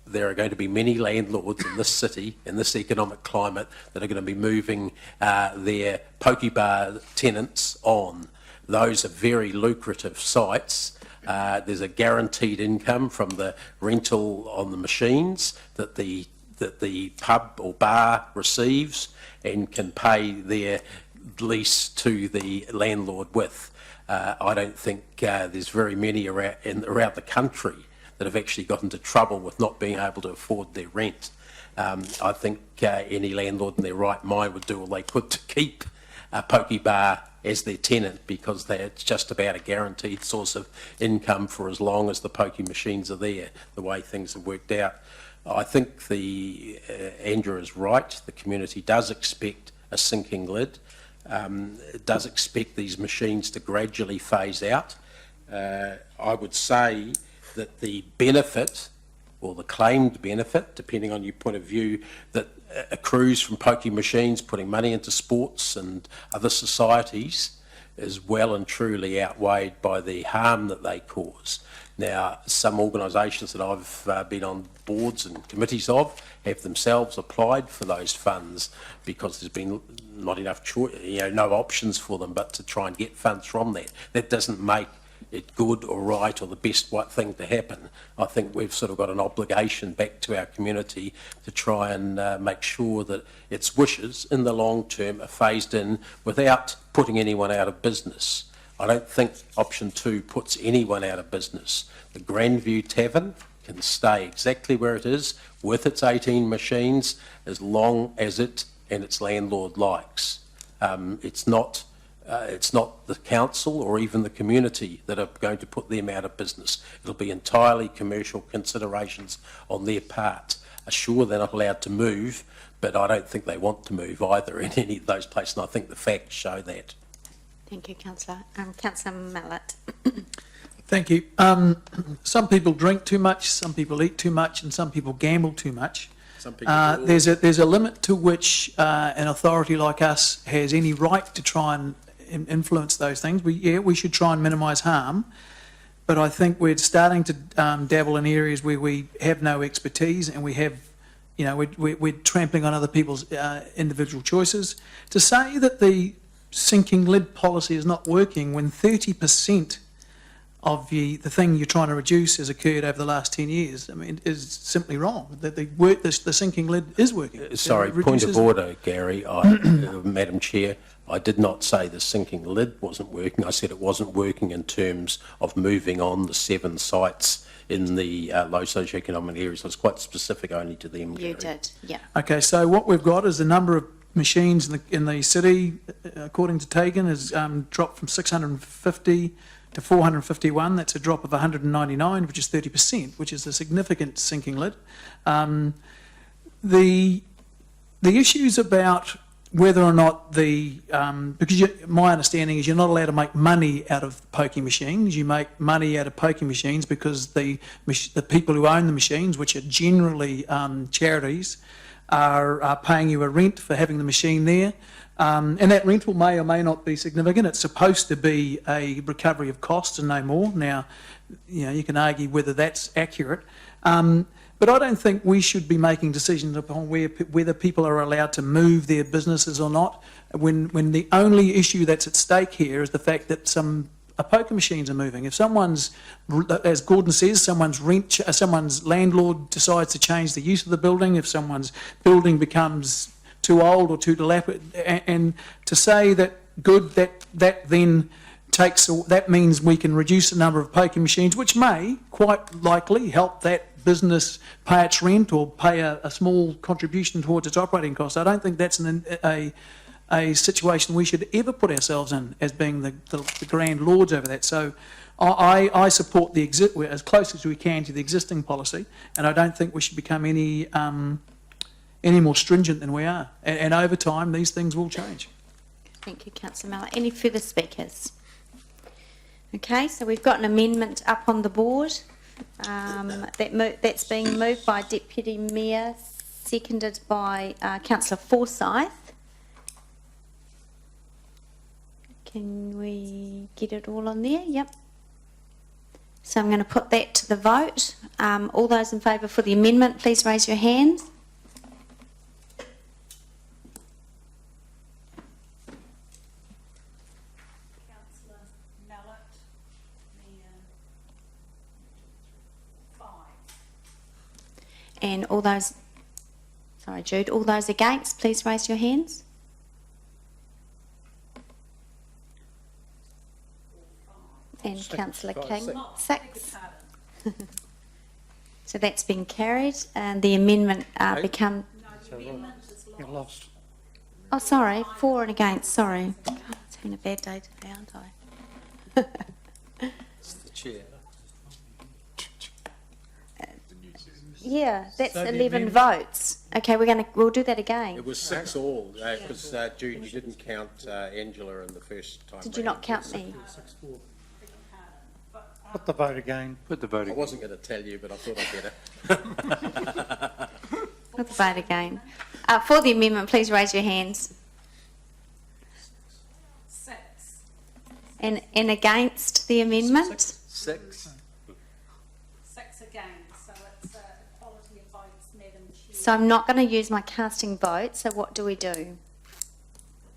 there are going to be many landlords in this city, in this economic climate, that are going to be moving their pokie bar tenants on. Those are very lucrative sites. There's a guaranteed income from the rental on the machines that the pub or bar receives and can pay their lease to the landlord with. I don't think there's very many around the country that have actually got into trouble with not being able to afford their rent. I think any landlord in their right mind would do all they could to keep a pokie bar as their tenant, because it's just about a guaranteed source of income for as long as the pokie machines are there, the way things have worked out. I think Andrew is right. The community does expect a sinking lid. It does expect these machines to gradually phase out. I would say that the benefit, or the claimed benefit, depending on your point of view, that accrues from pokie machines putting money into sports and other societies is well and truly outweighed by the harm that they cause. Now, some organisations that I've been on boards and committees of have themselves applied for those funds because there's been not enough choice, no options for them but to try and get funds from that. That doesn't make it good or right or the best thing to happen. I think we've sort of got an obligation back to our community to try and make sure that its wishes in the long term are phased in without putting anyone out of business. I don't think option 2 puts anyone out of business. The Grandview Tavern can stay exactly where it is with its 18 machines as long as it and its landlord likes. It's not the council or even the community that are going to put them out of business. It'll be entirely commercial considerations on their part. Sure, they're not allowed to move, but I don't think they want to move either in any of those places, and I think the facts show that. Thank you, Councillor. Councillor Mallett. Thank you. Some people drink too much, some people eat too much, and some people gamble too much. Some people do all- There's a limit to which an authority like us has any right to try and influence those things. We should try and minimise harm, but I think we're starting to dabble in areas where we have no expertise, and we have, we're trampling on other people's individual choices. To say that the sinking lid policy is not working when 30% of the thing you're trying to reduce has occurred over the last 10 years, I mean, is simply wrong. That the sinking lid is working. Sorry, It point of reduces- order, Gary. Madam Chair, I did not say the sinking lid wasn't working. I said it wasn't working in terms of moving on the 7 sites in the low socioeconomic areas. I was quite specific only to them, Gary. You did, yeah. Okay, so what we've got is the number of machines in the city, according to Tagan, has dropped from 650 to 451. That's a drop of 199, which is 30%, which is a significant sinking lid. The issues about whether or not my understanding is you're not allowed to make money out of pokie machines. You make money out of pokie machines because the people who own the machines, which are generally charities, are paying you a rent for having the machine there. And that rental may or may not be significant. It's supposed to be a recovery of costs and no more. Now, you can argue whether that's accurate. But I don't think we should be making decisions upon whether people are allowed to move their businesses or not, when the only issue that's at stake here is the fact that some poker machines are moving. If someone's, as Gordon says, someone's landlord decides to change the use of the building, if someone's building becomes too old or too dilapidated, and to say that that means we can reduce the number of poker machines, which may quite likely help that business pay its rent or pay a small contribution towards its operating costs. I don't think that's a situation we should ever put ourselves in as being the grand lords over that. So I support as close as we can to the existing policy, and I don't think we should become any more stringent than we are. And over time, these things will change. Thank you, Councillor Mallett. Any further speakers? Okay, so we've got an amendment up on the board. That's being moved by Deputy Mayor, seconded by Councillor Forsyth. Can we get it all on there? Yep. So I'm going to put that to the vote. All those in favour for the amendment, please raise your hands. And all those, sorry Jude, all those against, please raise your hands. And Councillor King, 6. So that's been carried, and the amendment become... No, the amendment is lost. You're lost. Oh, sorry, 4 and against, sorry. God, it's been a bad day today, aren't I? It's the chair. Yeah, that's So the 11 amendment- votes. Okay, we'll do that again. It was 6 all, because Jude, you didn't count Angela in the first time. Did you not count me? Put the vote again. Put the vote I again. wasn't going to tell you, but I thought I'd better. Let's vote again. For the amendment, please raise your hands. 6. And against the amendment? 6. 6 again, so it's equality of votes, Madam Chair. So I'm not going to use my casting vote, so what do we do?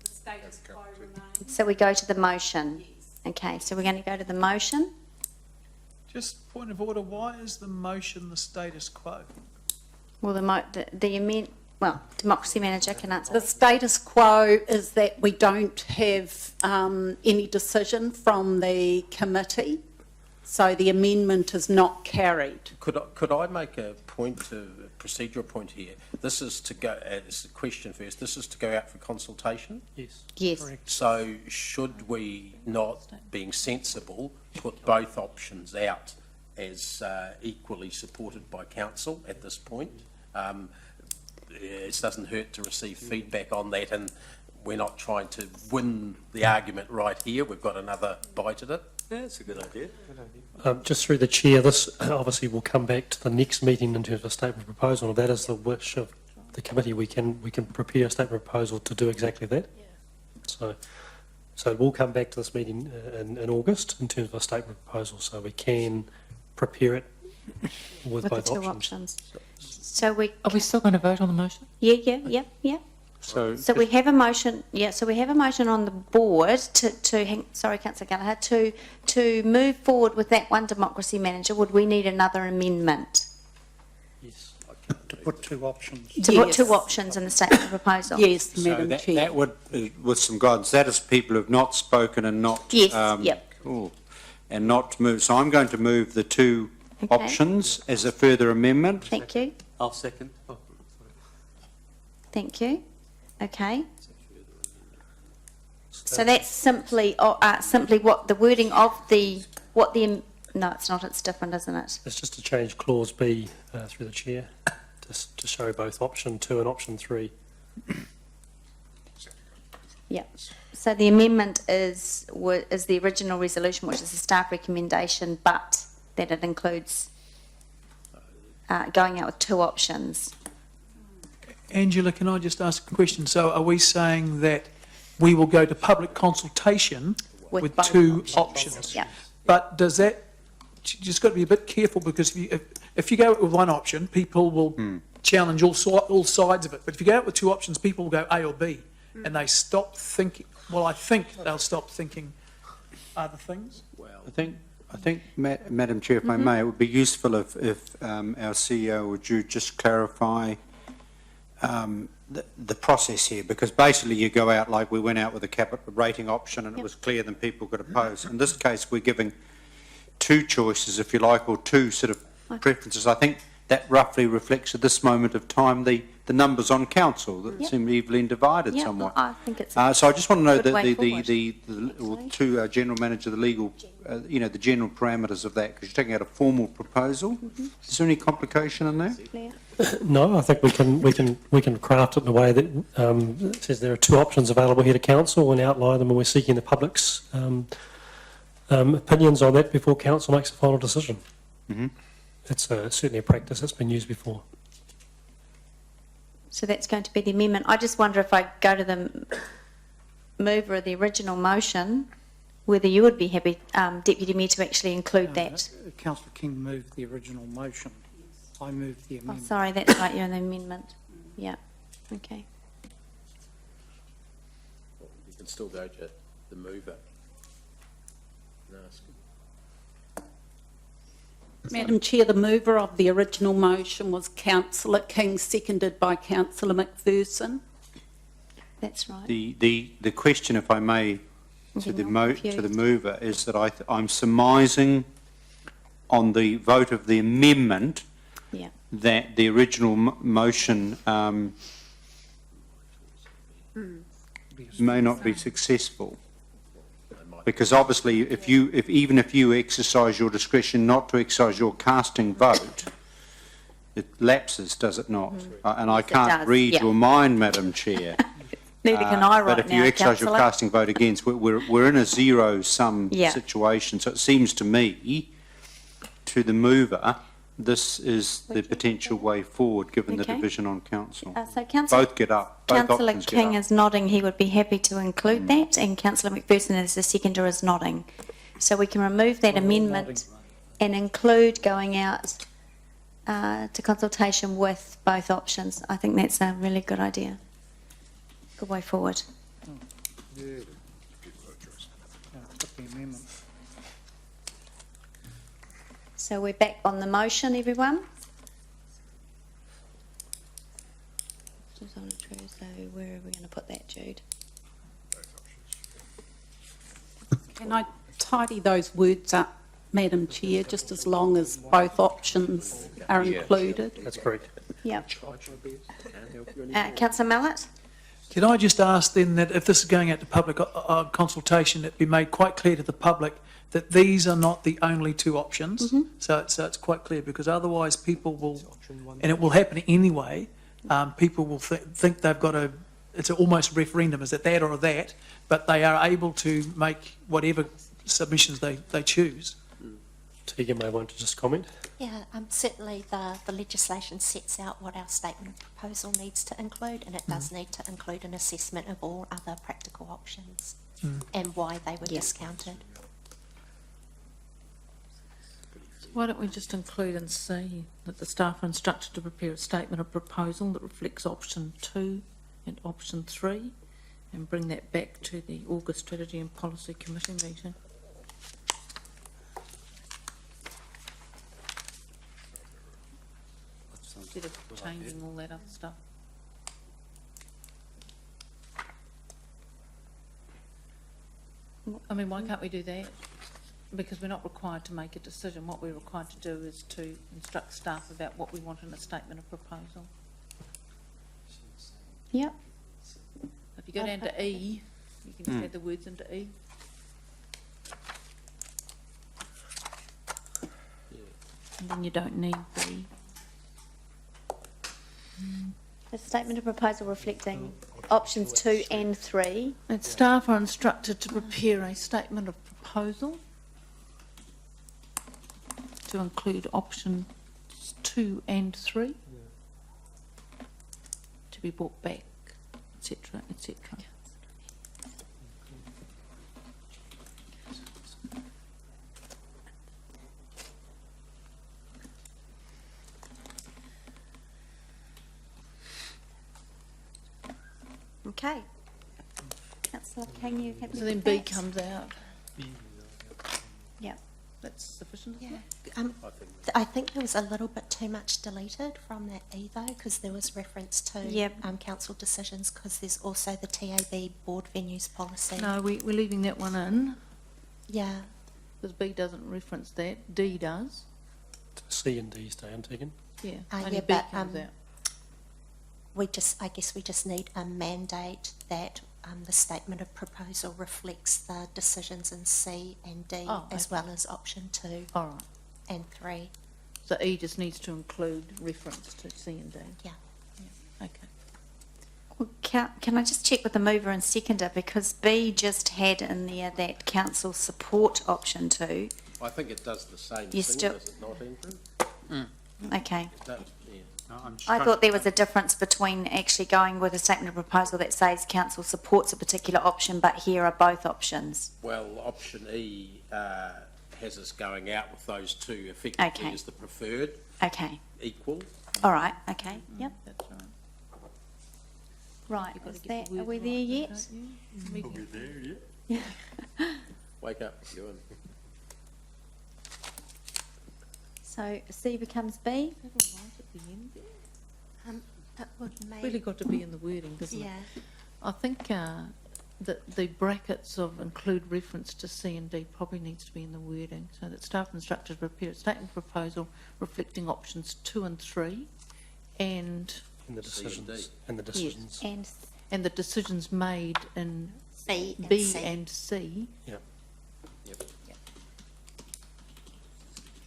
The status quo remains. So we go to the motion. Okay, so we're going to go to the motion. Just point of order, why is the motion the status quo? Well, Democracy Manager can answer. The status quo is that we don't have any decision from the committee, so the amendment is not carried. Could I make a procedural point here? This is to go, it's a question first, this is to go out for consultation? Yes. Yes. Correct. So should we not, being sensible, put both options out as equally supported by council at this point? It doesn't hurt to receive feedback on that, and we're not trying to win the argument right here. We've got another bite at it. Yeah, that's a good idea. Just through the chair, this obviously will come back to the next meeting in terms of a statement of proposal. If that is the wish of the committee, we can prepare a statement of proposal to do exactly that. So it will come back to this meeting in August in terms of a statement of proposal, so we can prepare it with With the both two options. So we, Are we still going to vote on the motion? yeah. So So we have a motion, so we have a motion on the board sorry, Councillor Gallagher, to move forward with that one democracy manager. Would we need another amendment? yes, To put two options. To put two options in the statement of proposal? Yes, So Madam that, Chair. that would, with some guidance, that is people who've not spoken and not... Yes, yep. And not moved. So I'm going to move the two Okay. options as a further amendment. Thank you, I'll second. thank you. Okay. So that's simply what the wording of no, it's not, it's different, isn't it? It's just to change clause B through the chair, just to show both option 2 and option 3. Yeah. So the amendment is the original resolution, which is a staff recommendation, but that it includes going out with two options. Angela, can I just ask a question? So are we saying that we will go to public consultation with both two options? Yeah. But does that, you just got to be a bit careful, because if you go with one option, people will challenge all sides of it. But if you go out with two options, people will go A or B, and they stop thinking, well, I think they'll stop thinking other things. I think, Madam Chair, if I may, it would be useful if our CEO would you just clarify the process here, because basically you go out like we went out with a capital rating option and it was clear then people could oppose. In this case, we're giving two choices, if you like, or two sort of preferences. I think that roughly reflects at this moment of time the numbers on council that seem evenly divided Yeah, somewhat. I think it's So I just want to know good way that to general manager, the legal, the general parameters of that, because you're taking out a formal proposal. Is there any complication in that? Claire? No, I think we can craft it in a way that it says there are two options available here to council and outline them, and we're seeking the public's opinions on that before council makes a final decision. It's certainly a practice that's been used before. So that's going to be the amendment. I just wonder if I go to the mover of the original motion, whether you would be happy, Deputy Mayor, to actually include that. Councillor King moved the original motion. I moved the Oh, amendment. sorry, that's right, you're in the amendment. Yeah, okay. You can still go to the mover. No, it's good. Madam Chair, the mover of the original motion was Councillor King, seconded by Councillor McPherson. That's right. The question, if I may, to the Getting all to the mover is that I'm surmising on the vote of the amendment Yeah. that the original motion may not be successful. Because obviously, even if you exercise your discretion not to exercise your casting vote, it lapses, does it not? And I can't does, read yeah. your mind, Madam Chair. Neither can I right now, But if you exercise your Councillor. casting vote against, we're in a zero-sum Yeah. situation. So it seems to me, to the mover, this is the potential way forward, given the Okay. division on council. So Councillor Both get up. Both Councillor options get King up. is nodding, he would be happy to include that, and Councillor McPherson as the seconder is nodding. So we can remove that amendment and include going out to consultation with both options. I think that's a really good idea. Good way forward. Yeah, put the amendment. So we're back on the motion, everyone? Just on a true, so where are we going to put that, Jude? Can I tidy those words up, Madam Chair, just as long as both options are included? That's correct. Yep. Councillor Mallett? Can I just ask then that if this is going out to public consultation, it be made quite clear to the public that these are not the only two options? So it's quite clear, because otherwise people will, and it will happen anyway, people will think they've got to it's almost a referendum, is it that or that, but they are able to make whatever submissions they choose. Tegan may want to just comment. Yeah, certainly the legislation sets out what our statement of proposal needs to include, and it does need to include an assessment of all other practical options and why they were discounted. Why don't we just include in C that the staff are instructed to prepare a statement of proposal that reflects option 2 and option 3 and bring that back to the August Strategy and Policy Committee meeting. Instead of changing all that other stuff. I mean, why can't we do that? Because we're not required to make a decision. What we're required to do is to instruct staff about what we want in a statement of proposal. Yep. If you go down to E, you can just add the words into E. And then you don't need B. A statement of proposal reflecting options 2 and 3. And staff are instructed to prepare a statement of proposal to include options 2 and 3 to be brought back, etc., etc. Okay. Councillor King, you happy So with then B that? comes out. Yep. That's sufficient, isn't Yeah. it? I think there was a little bit too much deleted from that E though, because there was reference to council decisions, because there's also the TAB board venues policy. No, we're leaving that one in Yeah. because B doesn't reference that. D does. C and D stay on, Tegan. Yeah, Yeah, only B but, comes out. I guess we just need a mandate that the statement of proposal reflects the decisions in C and D, as well as option 2 All right. and 3. So E just needs to include reference to C and D. Yeah. Okay. Well, can I just check with the mover and seconder, because B just had in there that council support option 2. I think it does the same You thing, still- does it not, Andrew? Okay. It does, yeah. I thought there was a difference between actually going with a statement of proposal that says council supports a particular option, but here are both options. Well, option E has us going out with those two effectively Okay. as the preferred, Okay. equal. All right. Okay. Yep. That's right. Right. You've got Is to get that, the are we words there right, yet? don't you? We're there, yeah. Wake up, you're in. So C becomes B. Is that all right at the end there? It would make... Really got to be in the wording, doesn't it? Yeah. I think that the brackets of include reference to C and D probably needs to be in the wording, so that staff instructors prepare a statement proposal reflecting options 2 and 3 and And the C and D. decisions. And the decisions. And the decisions made in B and B C. and C. Yep. Yep.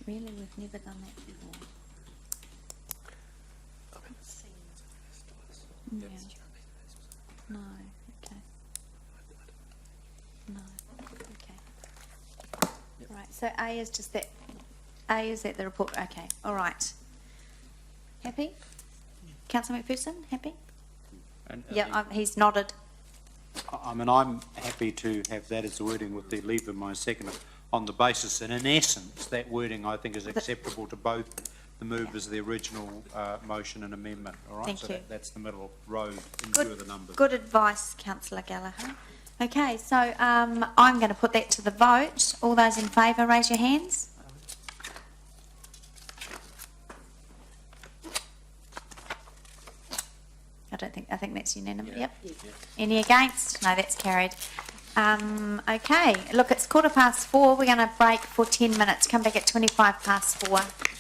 really, we've never done that before. Yeah. No. Okay. No. Okay. Right. So A is just that. A is that the report. Okay. All right. Happy? Councillor McPherson, happy? Yeah, he's nodded. I mean, I'm happy to have that as the wording with the leave of my seconder on the basis that, in essence, that wording I think is acceptable to both the movers of the original motion and amendment. All right, Thank so you. that's the middle road in view of the numbers. Good advice, Councillor Gallagher. Okay, so I'm going to put that to the vote. All those in favour, raise your hands. I think that's unanimous. Yep. Any against? No, that's carried. Okay, look, it's 4:15. We're going to break for 10 minutes. Come back at 4:25.